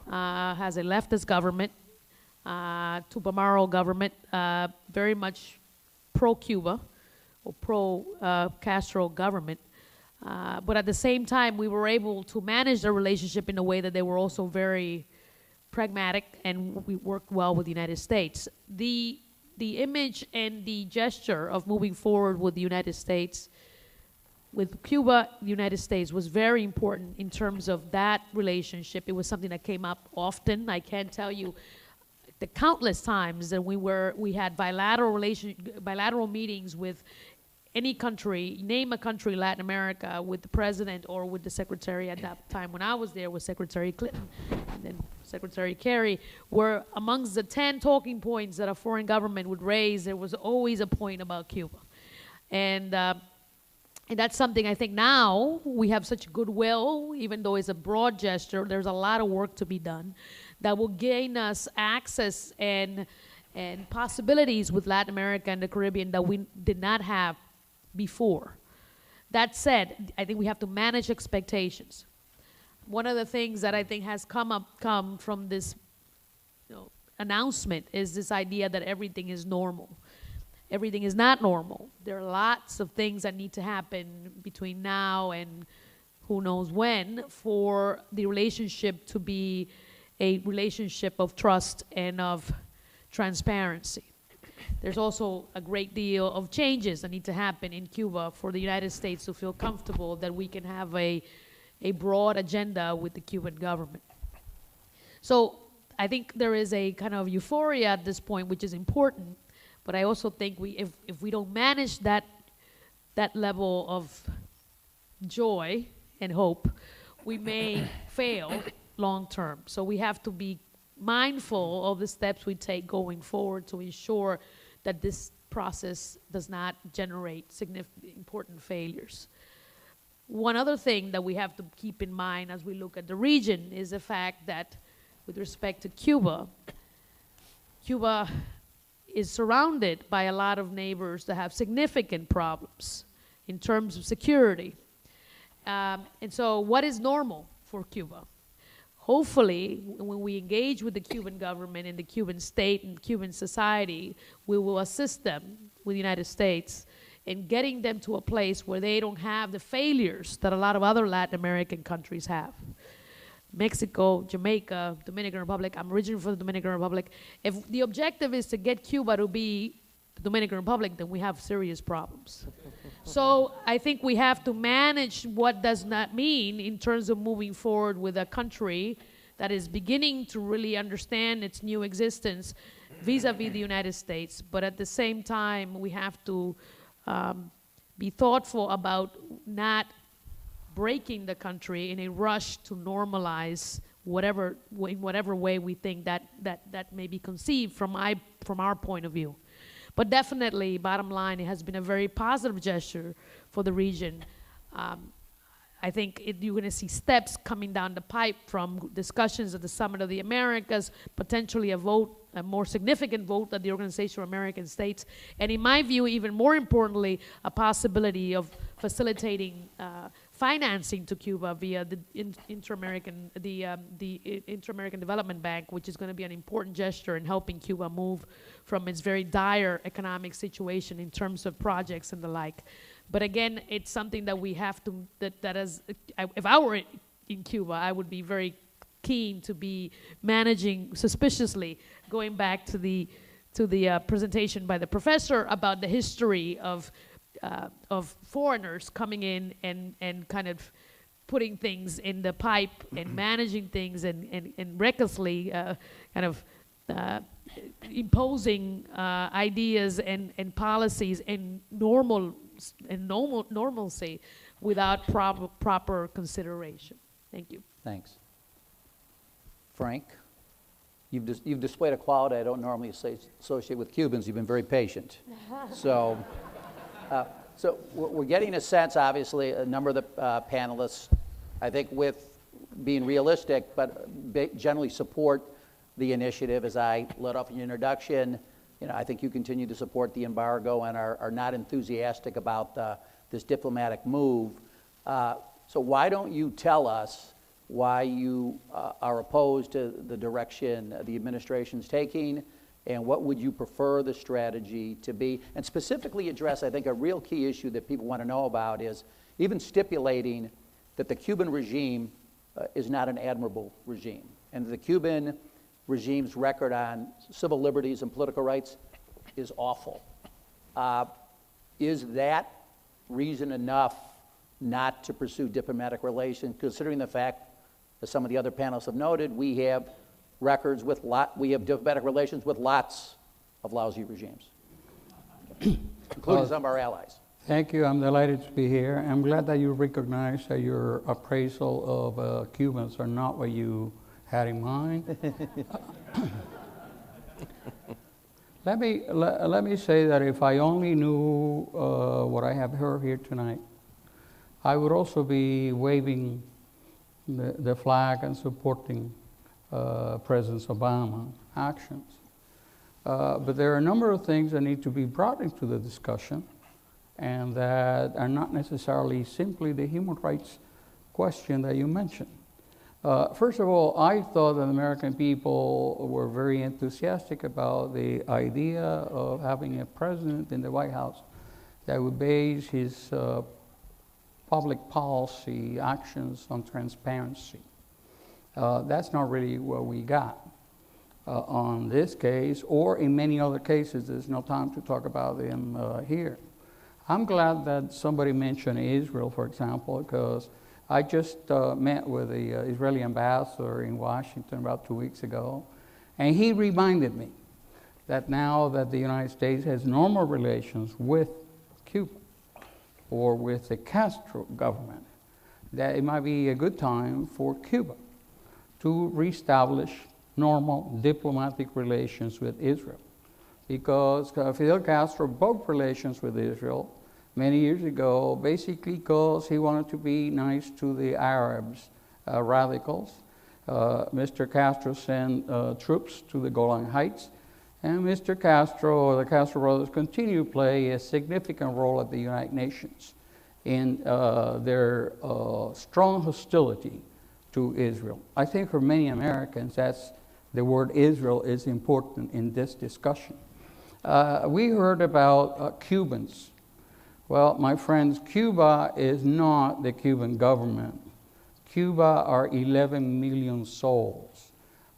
has a leftist government, Tupamaro government, very much pro-Cuba, or pro-Castro government. But at the same time, we were able to manage the relationship in a way that they were also very pragmatic, and we worked well with the United States. The image and the gesture of moving forward with the United States, with Cuba, the United States, was very important in terms of that relationship. It was something that came up often. I can't tell you the countless times that we had bilateral meetings with any country, name a country in Latin America, with the president or with the secretary at that time. When I was there with Secretary Clinton and then Secretary Kerry, were amongst the 10 talking points that a foreign government would raise, there was always a point about Cuba. And that's something I think now we have such goodwill, even though it's a broad gesture, there's a lot of work to be done that will gain us access and possibilities with Latin America and the Caribbean that we did not have before. That said, I think we have to manage expectations. One of the things that I think has come from this announcement is this idea that everything is normal. Everything is not normal. There are lots of things that need to happen between now and who knows when for the relationship to be a relationship of trust and of transparency. There's also a great deal of changes that need to happen in Cuba for the United States to feel comfortable that we can have a broad agenda with the Cuban government. So I think there is a kind of euphoria at this point, which is important, but I also think if we don't manage that level of joy and hope, we may fail long term. So we have to be mindful of the steps we take going forward to ensure that this process does not generate significant important failures. One other thing that we have to keep in mind as we look at the region is the fact that with respect to Cuba, Cuba is surrounded by a lot of neighbors that have significant problems in terms of security. And so what is normal for Cuba? Hopefully, when we engage with the Cuban government and the Cuban state and Cuban society, we will assist them with the United States and getting them to a place where they don't have the failures that a lot of other Latin American countries have. Mexico, Jamaica, Dominican Republic. I'm originally from the Dominican Republic. If the objective is to get Cuba to be the Dominican Republic, then we have serious problems. So I think we have to manage what does not mean in terms of moving forward with a country that is beginning to really understand its new existence vis-a-vis the United States. But at the same time, we have to be thoughtful about not breaking the country in a rush to normalize in whatever way we think that may be conceived from our point of view. But definitely, bottom line, it has been a very positive gesture for the region. I think you're going to see steps coming down the pipe from discussions at the Summit of the Americas, potentially a more significant vote at the Organization of American States, and in my view, even more importantly, a possibility of facilitating financing to Cuba via the Inter-American Development Bank, which is going to be an important gesture in helping Cuba move from its very dire economic situation in terms of projects and the like. But again, it's something that we have to, if I were in Cuba, I would be very keen to be managing suspiciously, going back to the presentation by the professor about the history of foreigners coming in and kind of putting things in the pipe and managing things and recklessly kind of imposing ideas and policies and normalcy without proper consideration. Thank you. Thanks. Frank, you've displayed a quality I don't normally associate with Cubans. You've been very patient. So we're getting a sense, obviously, a number of the panelists, I think with being realistic, but generally support the initiative. As I led off in your introduction, I think you continue to support the embargo and are not enthusiastic about this diplomatic move. So why don't you tell us why you are opposed to the direction the administration's taking, and what would you prefer the strategy to be? And specifically address, I think, a real key issue that people want to know about is even stipulating that the Cuban regime is not an admirable regime, and the Cuban regime's record on civil liberties and political rights is awful. Is that reason enough not to pursue diplomatic relations, considering the fact, as some of the other panelists have noted, we have diplomatic relations with lots of lousy regimes, including some of our allies. Thank you. I'm delighted to be here. I'm glad that you recognize that your appraisal of Cubans are not what you had in mind. Let me say that if I only knew what I have heard here tonight, I would also be waving the flag and supporting President Obama's actions. But there are a number of things that need to be brought into the discussion, and that are not necessarily simply the human rights question that you mentioned. First of all, I thought that American people were very enthusiastic about the idea of having a president in the White House that would base his public policy actions on transparency. That's not really what we got on this case, or in many other cases. There's no time to talk about them here. I'm glad that somebody mentioned Israel, for example, because I just met with the Israeli ambassador in Washington about 2 weeks ago, and he reminded me that now that the United States has normal relations with Cuba or with the Castro government, that it might be a good time for Cuba to reestablish normal diplomatic relations with Israel. Because Fidel Castro broke relations with Israel many years ago, basically because he wanted to be nice to the Arabs, radicals. Mr. Castro sent troops to the Golan Heights, and Mr. Castro, or the Castro brothers, continue to play a significant role at the United Nations in their strong hostility to Israel. I think for many Americans, the word Israel is important in this discussion. We heard about Cubans Well, my friends, Cuba is not the Cuban government. Cuba are 11 million souls.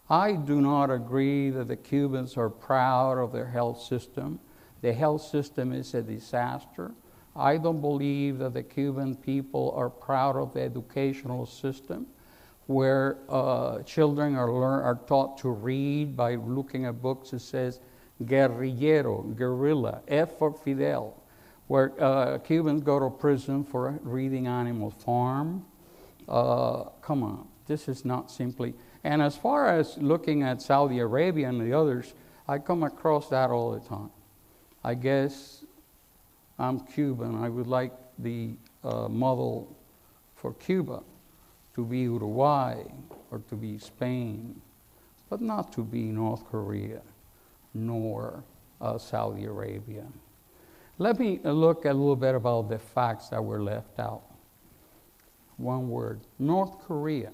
I do not agree that the Cubans are proud of their health system. The health system is a disaster. I don't believe that the Cuban people are proud of the educational system, where children are taught to read by looking at books that says guerrillero, guerrilla, F for Fidel, where Cubans go to prison for reading Animal Farm. Come on, this is not simply. And as far as looking at Saudi Arabia and the others, I come across that all the time. I guess I'm Cuban. I would like the model for Cuba to be Uruguay or to be Spain, but not to be North Korea nor Saudi Arabia. Let me look a little bit about the facts that were left out. One word, North Korea.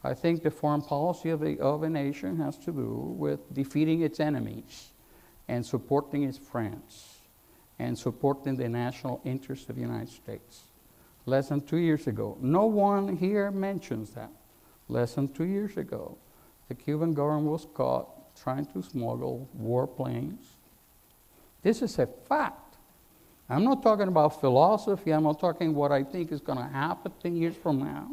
I think the foreign policy of a nation has to do with defeating its enemies and supporting its friends and supporting the national interests of the United States. Less than 2 years ago, no one here mentions that. Less than 2 years ago, the Cuban government was caught trying to smuggle warplanes. This is a fact. I'm not talking about philosophy. I'm not talking what I think is going to happen 10 years from now.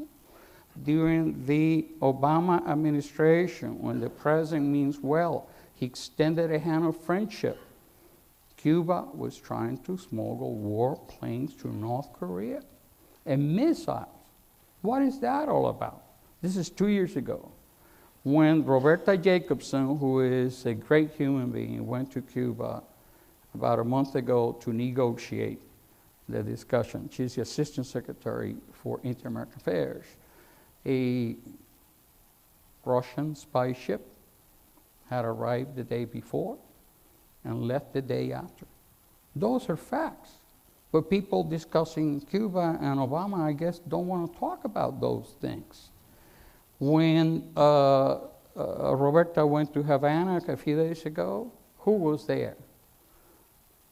During the Obama administration, when the president means well, he extended a hand of friendship. Cuba was trying to smuggle warplanes to North Korea and missiles. What is that all about? This is 2 years ago, when Roberta Jacobson, who is a great human being, went to Cuba about a month ago to negotiate the discussion. She's the Assistant Secretary for Inter-American Affairs. A Russian spy ship had arrived the day before and left the day after. Those are facts. But people discussing Cuba and Obama, I guess, don't want to talk about those things. When Roberta went to Havana a few days ago, who was there?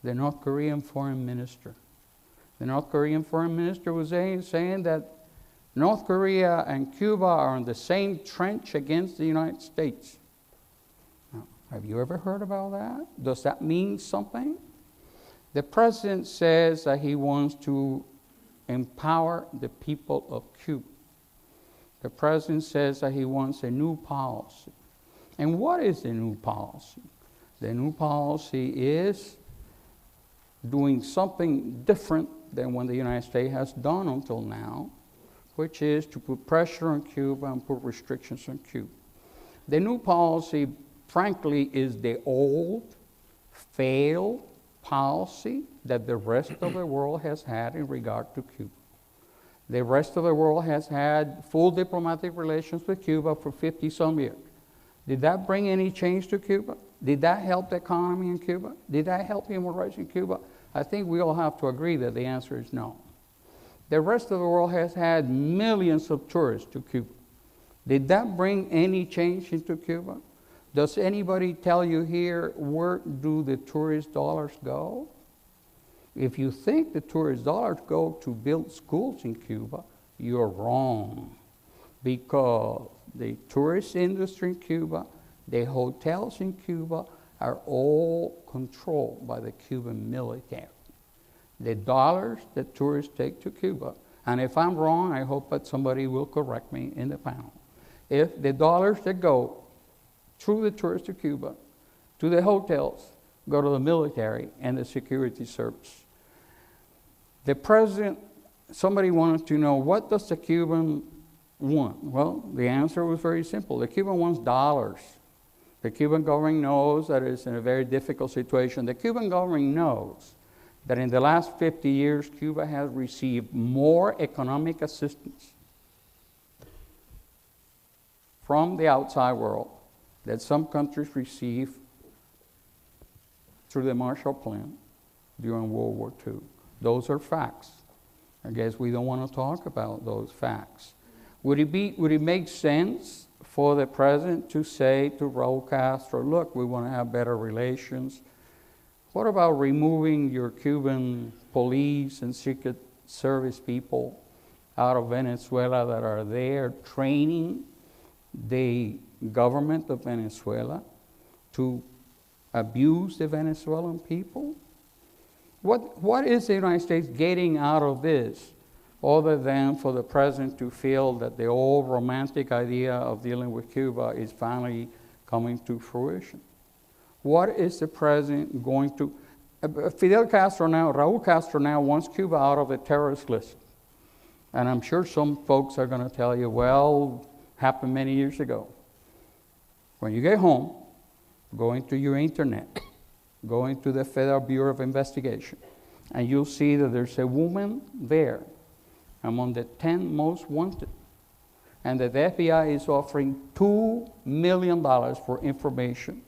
The North Korean foreign minister. The North Korean foreign minister was saying that North Korea and Cuba are in the same trench against the United States. Now, have you ever heard about that? Does that mean something? The president says that he wants to empower the people of Cuba. The president says that he wants a new policy. And what is the new policy? The new policy is doing something different than what the United States has done until now, which is to put pressure on Cuba and put restrictions on Cuba. The new policy, frankly, is the old, failed policy that the rest of the world has had in regard to Cuba. The rest of the world has had full diplomatic relations with Cuba for 50-some years. Did that bring any change to Cuba? Did that help the economy in Cuba? Did that help human rights in Cuba? I think we all have to agree that the answer is no. The rest of the world has had millions of tourists to Cuba. Did that bring any change into Cuba? Does anybody tell you here, where do the tourist dollars go? If you think the tourist dollars go to build schools in Cuba, you're wrong. Because the tourist industry in Cuba, the hotels in Cuba are all controlled by the Cuban military. The dollars that tourists take to Cuba, and if I'm wrong, I hope that somebody will correct me in the panel. If the dollars that go through the tourists to Cuba, to the hotels, go to the military and the security service. The president, somebody wanted to know, what does the Cuban want? Well, the answer was very simple. The Cuban wants dollars. The Cuban government knows that it's in a very difficult situation. The Cuban government knows that in the last 50 years, Cuba has received more economic assistance from the outside world that some countries receive through the Marshall Plan during World War II. Those are facts. I guess we don't want to talk about those facts. Would it make sense for the president to say to Raul Castro, look, we want to have better relations? What about removing your Cuban police and Secret Service people out of Venezuela that are there training the government of Venezuela to abuse the Venezuelan people? What is the United States getting out of this other than for the president to feel that the old romantic idea of dealing with Cuba is finally coming to fruition? What is the president going to... Raul Castro now wants Cuba out of the terrorist list. And I'm sure some folks are going to tell you, well, happened many years ago. When you get home, go into your internet, go into the Federal Bureau of Investigation, and you'll see that there's a woman there among the 10 most wanted, and that the FBI is offering $2 million for information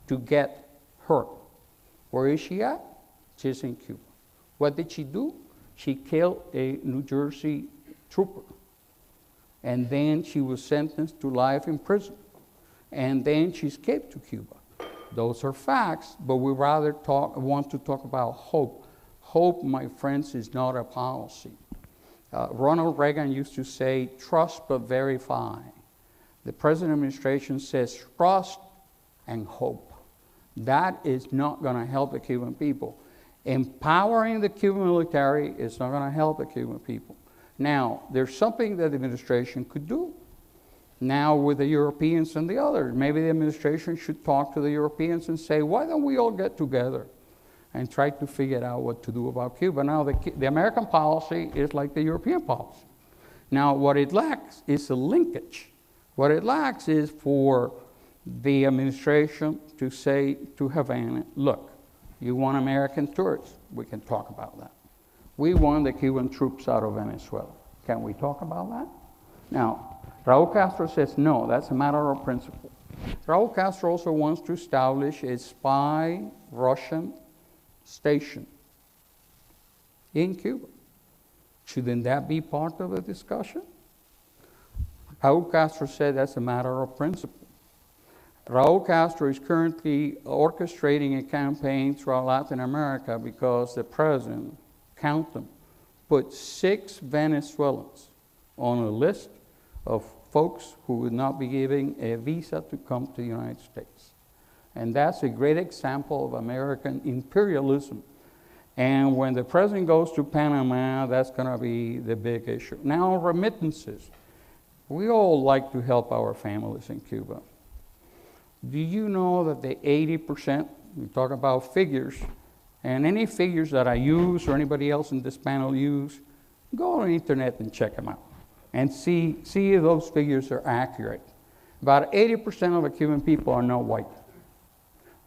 to get her. Where is she at? She's in Cuba. What did she do? She killed a New Jersey trooper, and then she was sentenced to life in prison, and then she escaped to Cuba. Those are facts, but we rather want to talk about hope. Hope, my friends, is not a policy. Ronald Reagan used to say, trust but verify. The present administration says trust and hope. That is not going to help the Cuban people. Empowering the Cuban military is not going to help the Cuban people. Now, there's something that the administration could do. Now with the Europeans and the others, maybe the administration should talk to the Europeans and say, why don't we all get together and try to figure out what to do about Cuba? Now, the American policy is like the European policy. Now, what it lacks is a linkage. What it lacks is for the administration to say to Havana, look, you want American tourists? We can talk about that. We want the Cuban troops out of Venezuela. Can we talk about that? Now, Raul Castro says, no, that's a matter of principle. Raul Castro also wants to establish a spy Russian station in Cuba. Shouldn't that be part of the discussion? Raul Castro said that's a matter of principle. Raul Castro is currently orchestrating a campaign throughout Latin America because the president, count them, put 6 Venezuelans on a list of folks who would not be giving a visa to come to the United States. And that's a great example of American imperialism. And when the president goes to Panama, that's going to be the big issue. Now, remittances. We all like to help our families in Cuba. Do you know that the 80%, we talk about figures, and any figures that I use or anybody else in this panel use, go on the internet and check them out and see if those figures are accurate. About 80% of the Cuban people are not white.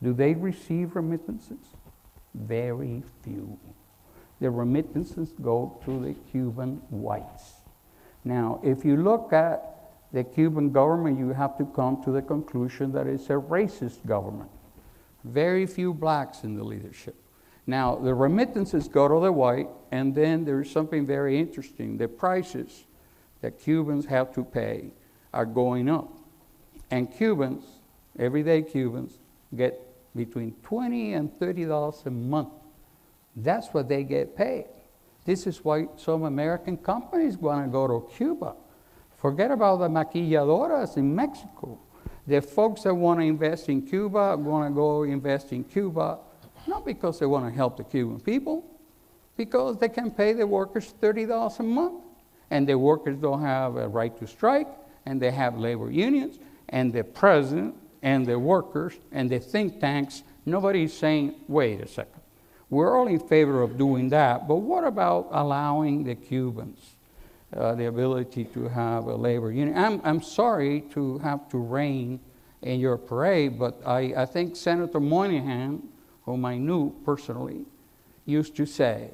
Do they receive remittances? Very few. The remittances go to the Cuban whites. Now, if you look at the Cuban government, you have to come to the conclusion that it's a racist government. Very few blacks in the leadership. Now, the remittances go to the white, and then there's something very interesting. The prices that Cubans have to pay are going up. And Cubans, everyday Cubans, get between $20 and $30 a month. That's what they get paid. This is why some American companies want to go to Cuba. Forget about the maquilladoras in Mexico. The folks that want to invest in Cuba want to go invest in Cuba, not because they want to help the Cuban people, because they can pay the workers $30 a month. And the workers don't have a right to strike, and they have labor unions, and the president and the workers and the think tanks, nobody's saying, wait a second. We're all in favor of doing that, but what about allowing the Cubans the ability to have a labor union? I'm sorry to have to rain in your parade, but I think Senator Moynihan, whom I knew personally, used to say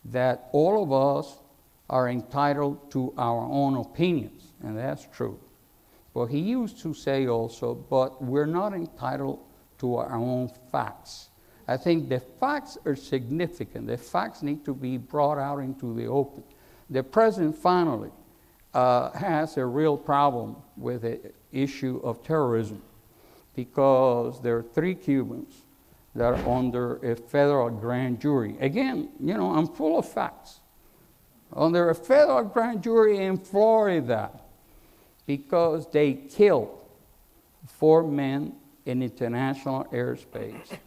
that all of us are entitled to our own opinions, and that's true. But he used to say also, but we're not entitled to our own facts. I think the facts are significant. The facts need to be brought out into the open. The president finally has a real problem with the issue of terrorism because there are 3 Cubans that are under a federal grand jury. Again, you know, I'm full of facts. Under a federal grand jury in Florida, because they killed 4 men in international airspace,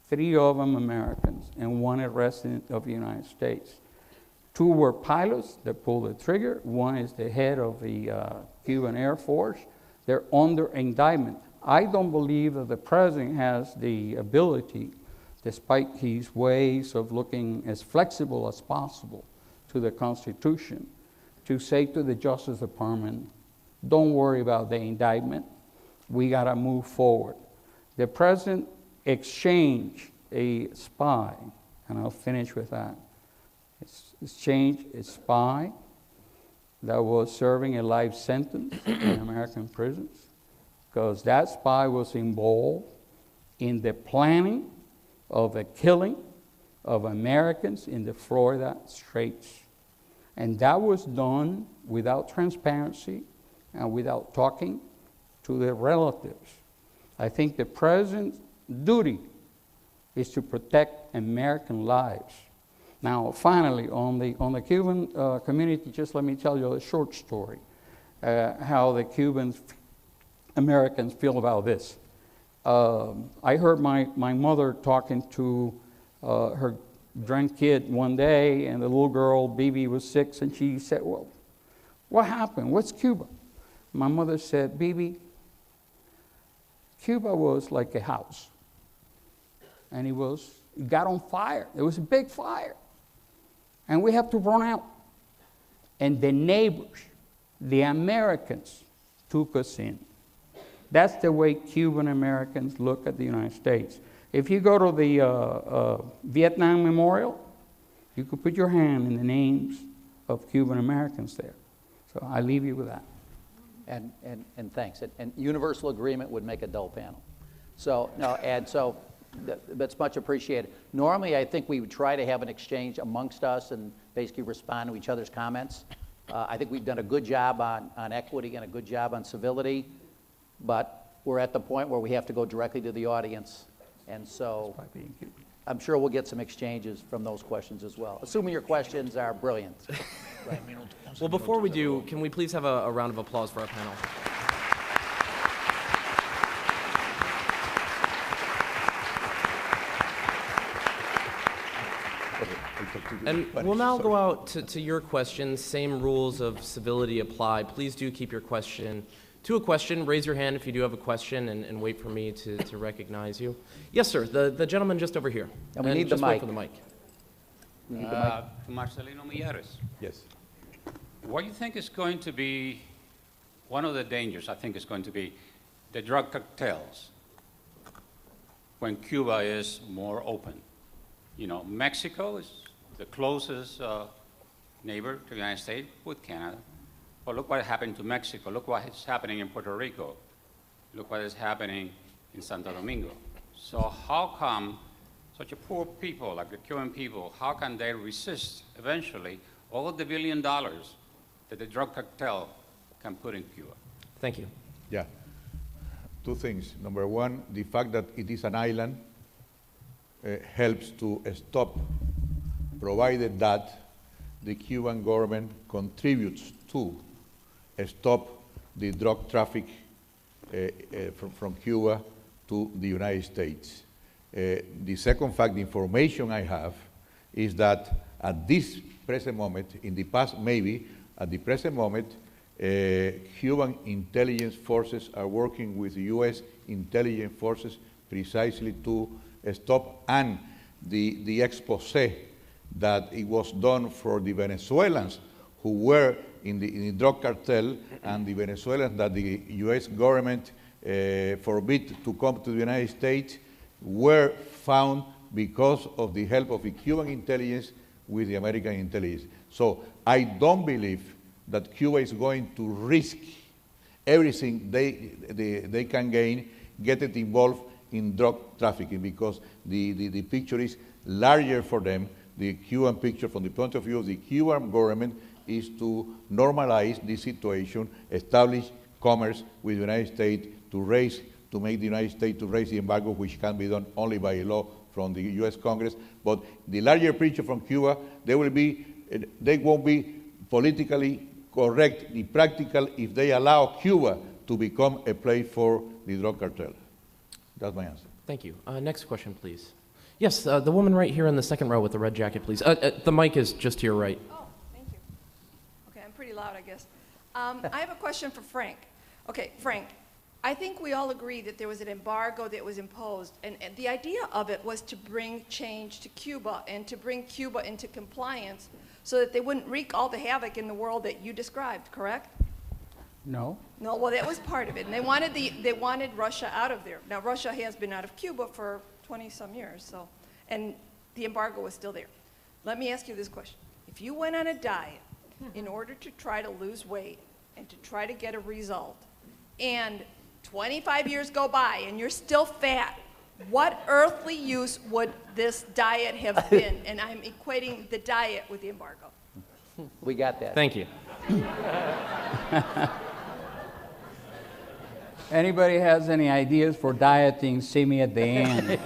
3 of them Americans, and 1 a resident of the United States. 2 were pilots that pulled the trigger. 1 is the head of the Cuban Air Force. They're under indictment. I don't believe that the president has the ability, despite his ways of looking as flexible as possible to the Constitution, to say to the Justice Department, don't worry about the indictment. We got to move forward. The president exchanged a spy, and I'll finish with that. Exchanged a spy that was serving a life sentence in American prisons, because that spy was involved in the planning of the killing of Americans in the Florida Straits. And that was done without transparency and without talking to the relatives. I think the president's duty is to protect American lives. Now, finally, on the Cuban community, just let me tell you a short story, how the Cuban Americans feel about this. I heard my mother talking to her grandkid one day, and the little girl, Bibi, was 6, and she said, well, what happened? What's Cuba? My mother said, Bibi, Cuba was like a house, and it got on fire. There was a big fire, and we have to run out. And the neighbors, the Americans, took us in. That's the way Cuban Americans look at the United States. If you go to the Vietnam Memorial, you could put your hand in the names of Cuban Americans there. So I leave you with that. And thanks. And universal agreement would make a dull panel. So, no, and so that's much appreciated. Normally, I think we would try to have an exchange amongst us and basically respond to each other's comments. I think we've done a good job on equity and a good job on civility, but we're at the point where we have to go directly to the audience. And so I'm sure we'll get some exchanges from those questions as well, assuming your questions are brilliant. Right. Well, before we do, can we please have a round of applause for our panel? And we'll now go out to your questions. Same rules of civility apply. Please do keep your question to a question. Raise your hand if you do have a question, and wait for me to recognize you. Yes, sir. The gentleman just over here. And we need the just wait mic. for the mic. We need the mic. Marcelino Millares. Yes. What do you think is going to be one of the dangers? I think is going to be the drug cartels when Cuba is more open. You know, Mexico is the closest neighbor to the United States with Canada. But look what happened to Mexico. Look what is happening in Puerto Rico. Look what is happening in Santo Domingo. So how come such a poor people like the Cuban people, how can they resist eventually all of the $1 billion that the drug cartel can put in Cuba? Thank you. Yeah. 2 things. Number 1, the fact that it is an island helps to stop, provided that the Cuban government contributes to stop the drug traffic from Cuba to the United States. The second fact, the information I have, is that at this present moment, in the past maybe, at the present moment, Cuban intelligence forces are working with the U.S. intelligence forces precisely to stop, and the expose that it was done for the Venezuelans who were in the drug cartel, and the Venezuelans that the U.S. government forbid to come to the United States were found because of the help of the Cuban intelligence with the American intelligence. So I don't believe that Cuba is going to risk everything they can gain, get it involved in drug trafficking, because the picture is larger for them. The Cuban picture, from the point of view of the Cuban government, is to normalize the situation, establish commerce with the United States, to raise to make the United States to raise the embargo, which can be done only by law from the U.S. Congress. But the larger picture from Cuba, they won't be politically correct ni practical if they allow Cuba to become a place for the drug cartel. That's my answer. Thank you. Next question, please. Yes, the woman right here in the second row with the red jacket, please. The mic is just to your right. Oh, thank you. Okay, I'm pretty loud, I guess. I have a question for Frank. Okay, Frank, I think we all agree that there was an embargo that was imposed, and the idea of it was to bring change to Cuba and to bring Cuba into compliance so that they wouldn't wreak all the havoc in the world that you described, correct? No. No, well, that was part of it, and they wanted Russia out of there. Now, Russia has been out of Cuba for 20-some years, so, and the embargo was still there. Let me ask you this question. If you went on a diet in order to try to lose weight and to try to get a result, and 25 years go by and you're still fat, what earthly use would this diet have been? And I'm equating the diet with the embargo. We got that. Thank you. Anybody has any ideas for dieting, see me at the end.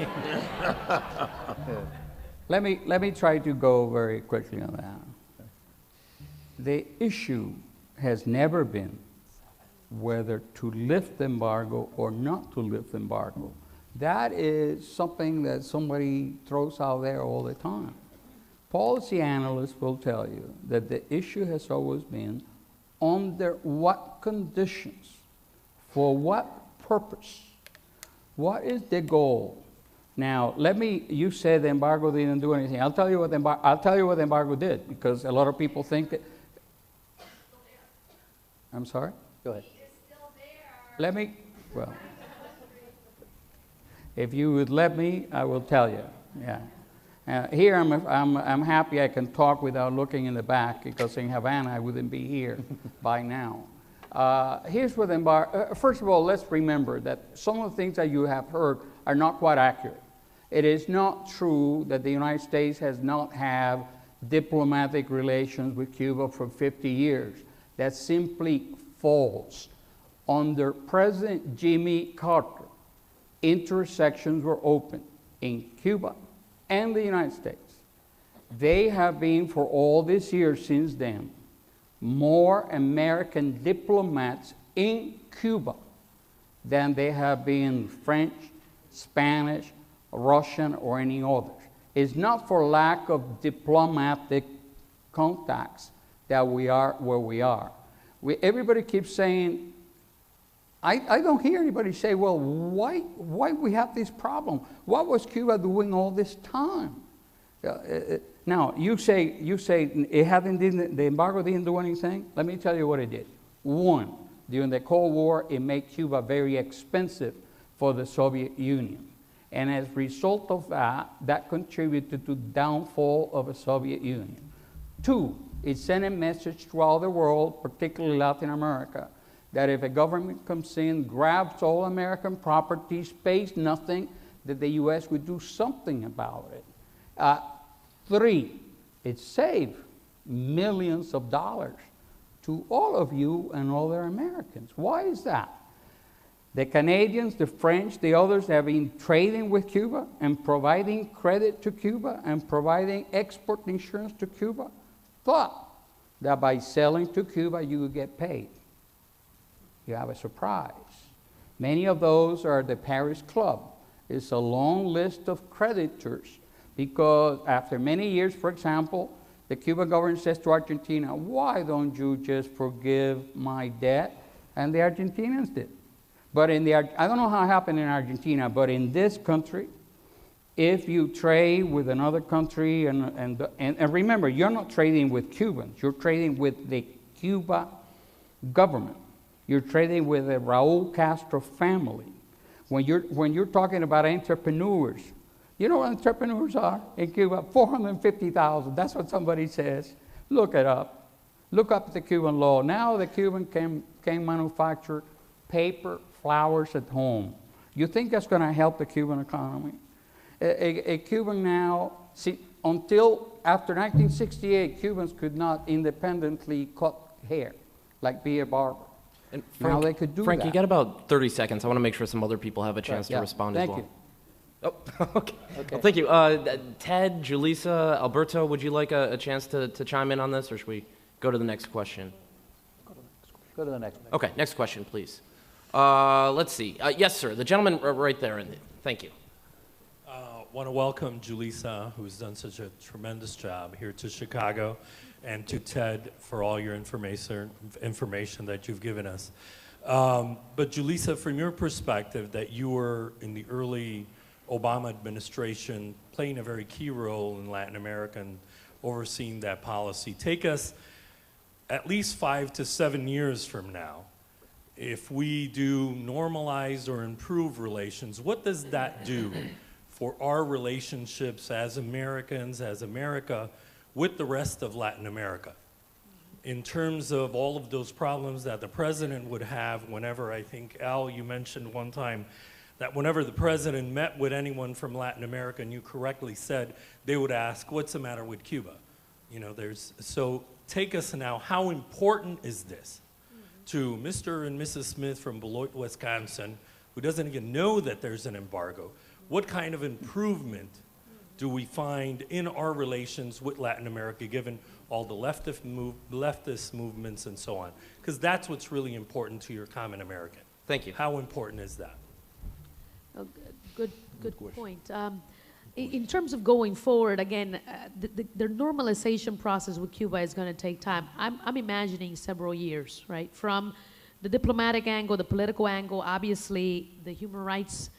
Let me try to go very quickly on that. The issue has never been whether to lift the embargo or not to lift the embargo. That is something that somebody throws out there all the time. Policy analysts will tell you that the issue has always been under what conditions, for what purpose, what is the goal. Now, you said the embargo didn't do anything. I'll tell you what the embargo did, because a lot of people think that. I'm sorry? Go ahead. Well, if you would let me, I will tell you. Yeah. Here I'm happy I can talk without looking in the back, because in Havana I wouldn't be here by now. Here's what embargo. First of all, let's remember that some of the things that you have heard are not quite accurate. It is not true that the United States has not had diplomatic relations with Cuba for 50 years. That's simply false. Under President Jimmy Carter, intersections were open in Cuba and the United States. They have been, for all these years since then, more American diplomats in Cuba than they have been French, Spanish, Russian, or any others. It's not for lack of diplomatic contacts that we are where we are. Everybody keeps saying, I don't hear anybody say, well, why we have this problem? What was Cuba doing all this time? Now, you say the embargo didn't do anything. Let me tell you what it did. One, during the Cold War, it made Cuba very expensive for the Soviet Union. And as a result of that, that contributed to the downfall of the Soviet Union. Two, it sent a message throughout the world, particularly Latin America, that if a government comes in, grabs all American properties, pays nothing, that the U.S. would do something about it. Three, it saved millions of dollars to all of you and other Americans. Why is that? The Canadians, the French, the others have been trading with Cuba and providing credit to Cuba and providing export insurance to Cuba, thought that by selling to Cuba you would get paid. You have a surprise. Many of those are the Paris Club. It's a long list of creditors, because after many years, for example, the Cuban government says to Argentina, why don't you just forgive my debt? And the Argentinians did. But I don't know how it happened in Argentina, but in this country, if you trade with another country, and remember, you're not trading with Cubans, you're trading with the Cuba government. You're trading with the Raul Castro family. When you're talking about entrepreneurs, you know what entrepreneurs are in Cuba? 450,000. That's what somebody says. Look it up. Look up the Cuban law. Now the Cuban can manufacture paper, flowers at home. You think that's going to help the Cuban economy? A Cuban now, see, until after 1968, Cubans could not independently cut hair, like be a barber. And Now they could do Frank, that. you got about 30 seconds. I want to make sure some other people have a chance to Yeah. respond Thank as well. you. Oh, okay. Okay. Well, thank you. Ted, Julissa, Alberto, would you like a chance to chime in on this, or should we go to the next question? Go to the next one. Okay, next question, please. Let's see. Yes, sir. The gentleman right there. Thank you. Want to welcome Julissa, who's done such a tremendous job here to Chicago, and to Ted for all your information that you've given us. But Julissa, from your perspective, that you were in the early Obama administration playing a very key role in Latin America and overseeing that policy, take us at least 5 to 7 years from now. If we do normalize or improve relations, what does that do for our relationships as Americans, as America, with the rest of Latin America? In terms of all of those problems that the president would have whenever, I think, Al, you mentioned one time, that whenever the president met with anyone from Latin America, and you correctly said, they would ask, what's the matter with Cuba? You know, so take us now, how important is this to Mr. and Mrs. Smith from Beloit, Wisconsin, who doesn't even know that there's an embargo? What kind of improvement do we find in our relations with Latin America, given all the leftist movements and so on? Because that's what's really important to your common American. Thank you. How important is that? Oh, good point. In terms of going forward, again, the normalization process with Cuba is going to take time. I'm imagining several years, right? From the diplomatic angle, the political angle, obviously the human rights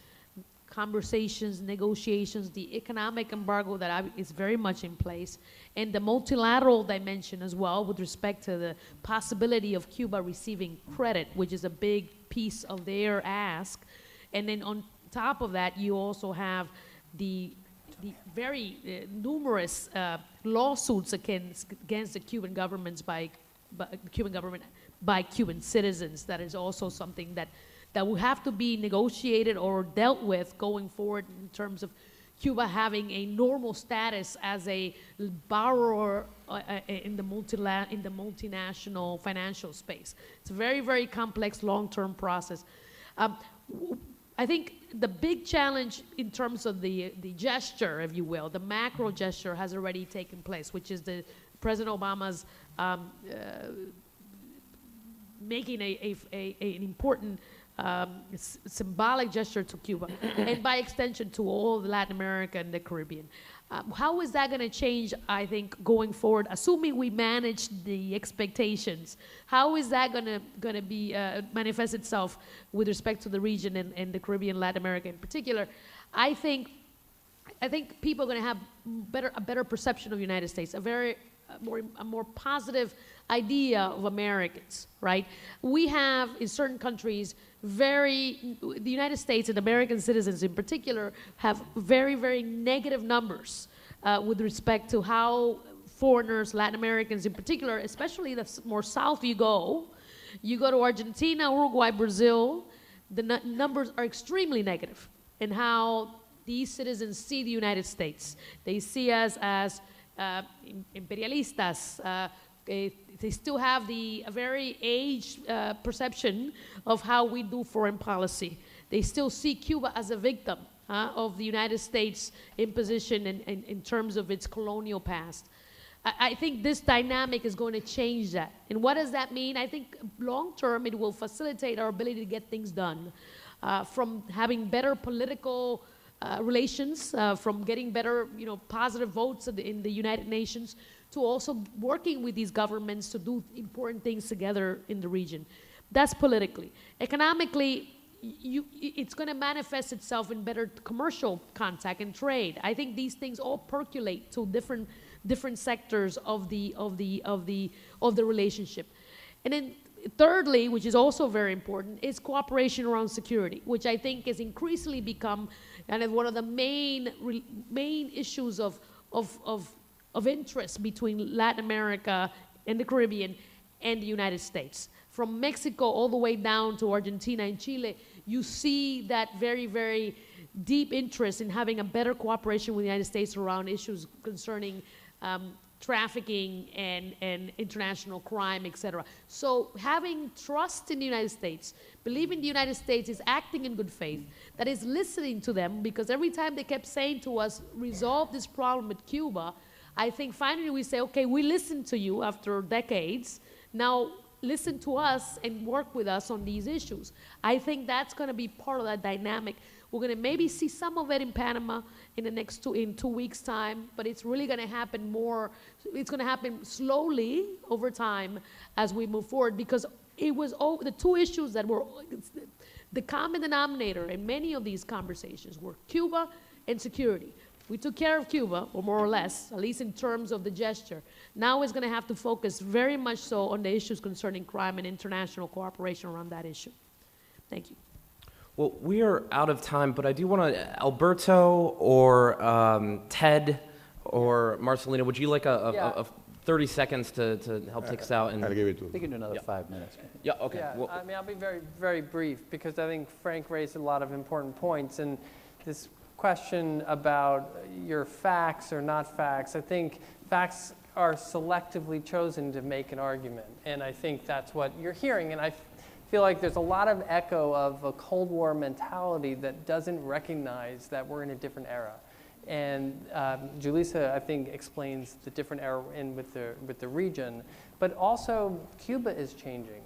conversations, negotiations, the economic embargo that is very much in place, and the multilateral dimension as well with respect to the possibility of Cuba receiving credit, which is a big piece of their ask. And then on top of that, you also have the very numerous lawsuits against the Cuban governments by Cuban citizens. That is also something that will have to be negotiated or dealt with going forward in terms of Cuba having a normal status as a borrower in the multinational financial space. It's a very, very complex long-term process. I think the big challenge in terms of the gesture, if you will, the macro gesture has already taken place, which is the President Obama's making an important symbolic gesture to Cuba, and by extension to all of Latin America and the Caribbean. How is that going to change, I think, going forward, assuming we manage the expectations? How is that going to be manifest itself with respect to the region and the Caribbean, Latin America in particular? I think people are going to have a better perception of the United States, a more positive idea of Americans, right? We have, in certain countries, the United States and American citizens in particular have very, very negative numbers with respect to how foreigners, Latin Americans in particular, especially the more south you go to Argentina, Uruguay, Brazil, the numbers are extremely negative in how these citizens see the United States. They see us as imperialistas. They still have a very aged perception of how we do foreign policy. They still see Cuba as a victim of the United States imposition in terms of its colonial past. I think this dynamic is going to change that. And what does that mean? I think long term it will facilitate our ability to get things done, from having better political relations, from getting better, positive votes in the United Nations, to also working with these governments to do important things together in the region. That's politically. Economically, it's going to manifest itself in better commercial contact and trade. I think these things all percolate to different sectors of the relationship. And then thirdly, which is also very important, is cooperation around security, which I think has increasingly become kind of one of the main issues of interest between Latin America and the Caribbean and the United States. From Mexico all the way down to Argentina and Chile, you see that very, very deep interest in having a better cooperation with the United States around issues concerning trafficking and international crime, et cetera. So having trust in the United States, believing the United States is acting in good faith, that is listening to them, because every time they kept saying to us, resolve this problem with Cuba, I think finally we say, okay, we listened to you after decades, now listen to us and work with us on these issues. I think that's gonna be part of that dynamic. We're gonna maybe see some of it in Panama in the next 2 weeks' time, but it's really gonna happen more, it's gonna happen slowly over time as we move forward, because it was the two issues that were the common denominator in many of these conversations were Cuba and security. We took care of Cuba, or more or less, at least in terms of the gesture. Now it's gonna have to focus very much so on the issues concerning crime and international cooperation around that issue. Thank you. Well, we are out of time, but I do want to, Alberto or Ted or Marcelina, would you like a 30 seconds to help take us out? And I'll give it to We can do another 5 minutes. Yeah, okay. Yeah, Well, I mean, I'll be very, very brief, because I think Frank raised a lot of important points. And this question about your facts or not facts, I think facts are selectively chosen to make an argument. And I think that's what you're hearing. And I feel like there's a lot of echo of a Cold War mentality that doesn't recognize that we're in a different era. And Julissa, I think, explains the different era with the region. But also, Cuba is changing.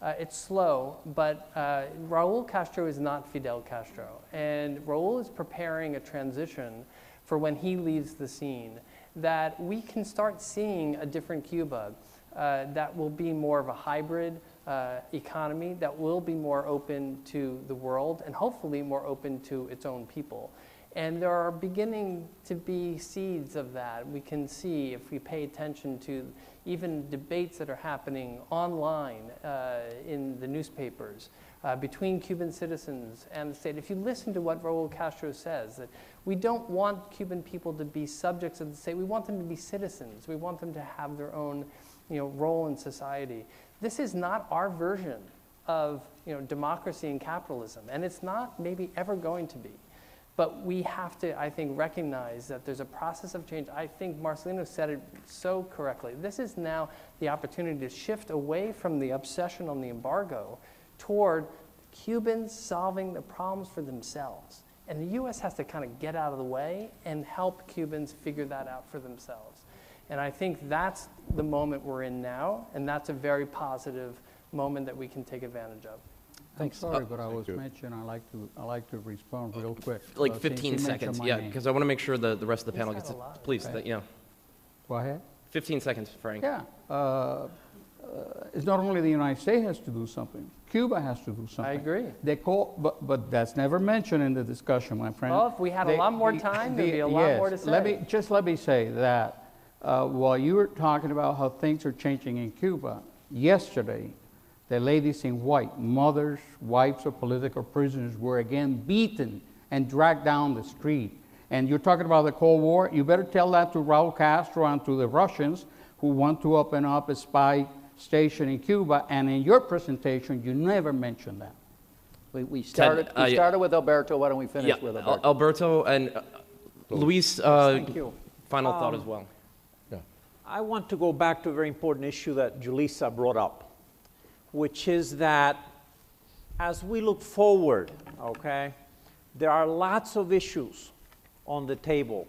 It's slow, but Raul Castro is not Fidel Castro. And Raul is preparing a transition for when he leaves the scene, that we can start seeing a different Cuba that will be more of a hybrid economy, that will be more open to the world, and hopefully more open to its own people. And there are beginning to be seeds of that. We can see, if we pay attention to even debates that are happening online in the newspapers between Cuban citizens and the state. If you listen to what Raul Castro says, that we don't want Cuban people to be subjects of the state. We want them to be citizens. We want them to have their own role in society. This is not our version of democracy and capitalism, and it's not maybe ever going to be. But we have to, I think, recognize that there's a process of change. I think Marcelino said it so correctly. This is now the opportunity to shift away from the obsession on the embargo toward Cubans solving the problems for themselves. And the U.S. has to kind of get out of the way and help Cubans figure that out for themselves. And I think that's the moment we're in now, and that's a very positive moment that we can take advantage of. I'm sorry, but I was mentioned, I like to respond real quick. Like since 15 you seconds, mentioned my yeah, name. because I want to make sure the rest of the panel He's gets had it. a lot. Please, Okay. yeah. Go ahead. 15 seconds, Frank. Yeah. It's not only the United States has to do something. Cuba has to do something. I agree. They call, but that's never mentioned in the discussion, my friend. Well, if we had a lot more time, there'd be a lot more to say. Let me say that while you were talking about how things are changing in Cuba, yesterday, the ladies in white, mothers, wives of political prisoners, were again beaten and dragged down the street. And you're talking about the Cold War, you better tell that to Raul Castro and to the Russians who want to open up a spy station in Cuba, and in your presentation, you never mentioned that. We started with Alberto. Why don't we finish with Alberto? Alberto and Luis, Thank you. final thought as well. I want to go back to a very important issue that Julissa brought up, which is that as we look forward, okay, there are lots of issues on the table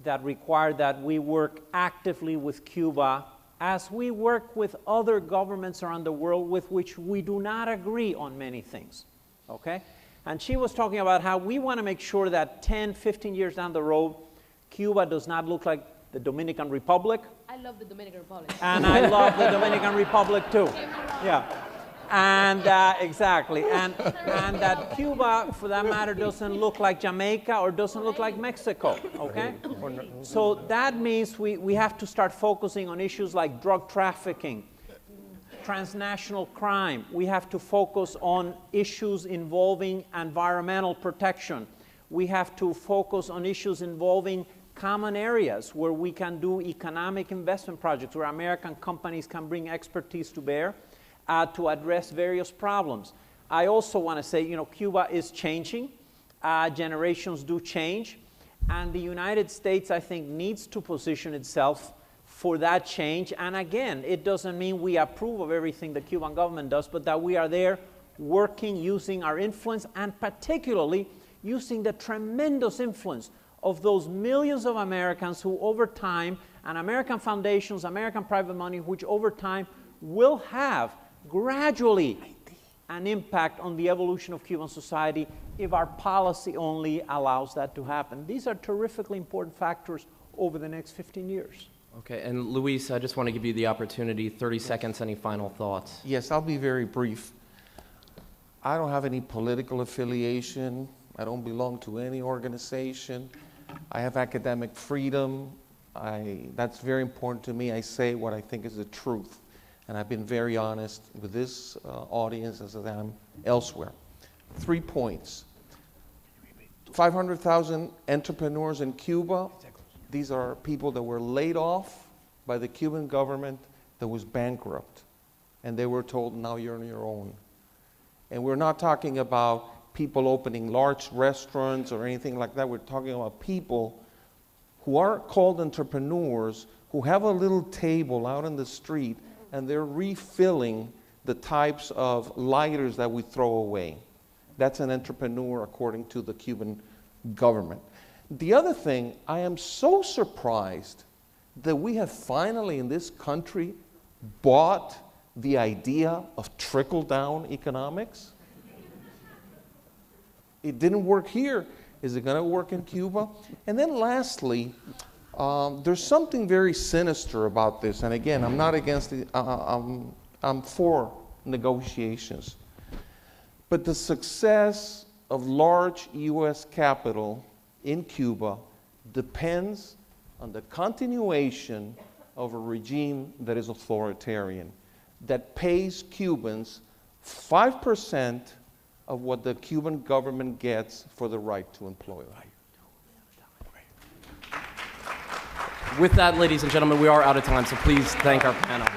that require that we work actively with Cuba as we work with other governments around the world with which we do not agree on many things, okay? And she was talking about how we want to make sure that 10, 15 years down the road, Cuba does not look like the Dominican Republic. I love the Dominican Republic. And I love the Dominican Republic too. Yeah. And exactly. And that Cuba, for that matter, doesn't look like Jamaica or doesn't look like Mexico. Okay? So that means we have to start focusing on issues like drug trafficking, transnational crime. We have to focus on issues involving environmental protection. We have to focus on issues involving common areas where we can do economic investment projects, where American companies can bring expertise to bear to address various problems. I also want to say, Cuba is changing. Generations do change. And the United States, I think, needs to position itself for that change. And again, it doesn't mean we approve of everything the Cuban government does, but that we are there working, using our influence, and particularly using the tremendous influence of those millions of Americans who over time, and American foundations, American private money, which over time will have gradually an impact on the evolution of Cuban society if our policy only allows that to happen. These are terrifically important factors over the next 15 years. Okay, and Luis, I just want to give you the opportunity, 30 seconds, any final thoughts? Yes, I'll be very brief. I don't have any political affiliation. I don't belong to any organization. I have academic freedom. That's very important to me. I say what I think is the truth. And I've been very honest with this audience as I am elsewhere. 3 points. 500,000 entrepreneurs in Cuba. These are people that were laid off by the Cuban government that was bankrupt. And they were told, now you're on your own. And we're not talking about people opening large restaurants or anything like that. We're talking about people who are called entrepreneurs, who have a little table out in the street, and they're refilling the types of lighters that we throw away. That's an entrepreneur according to the Cuban government. The other thing, I am so surprised that we have finally in this country bought the idea of trickle-down economics. It didn't work here. Is it going to work in Cuba? And then lastly, there's something very sinister about this. And again, I'm not against it. I'm for negotiations. But the success of large U.S. capital in Cuba depends on the continuation of a regime that is authoritarian, that pays Cubans 5% of what the Cuban government gets for the right to employ them. With that, ladies and gentlemen, we are out of time, so please thank our panel.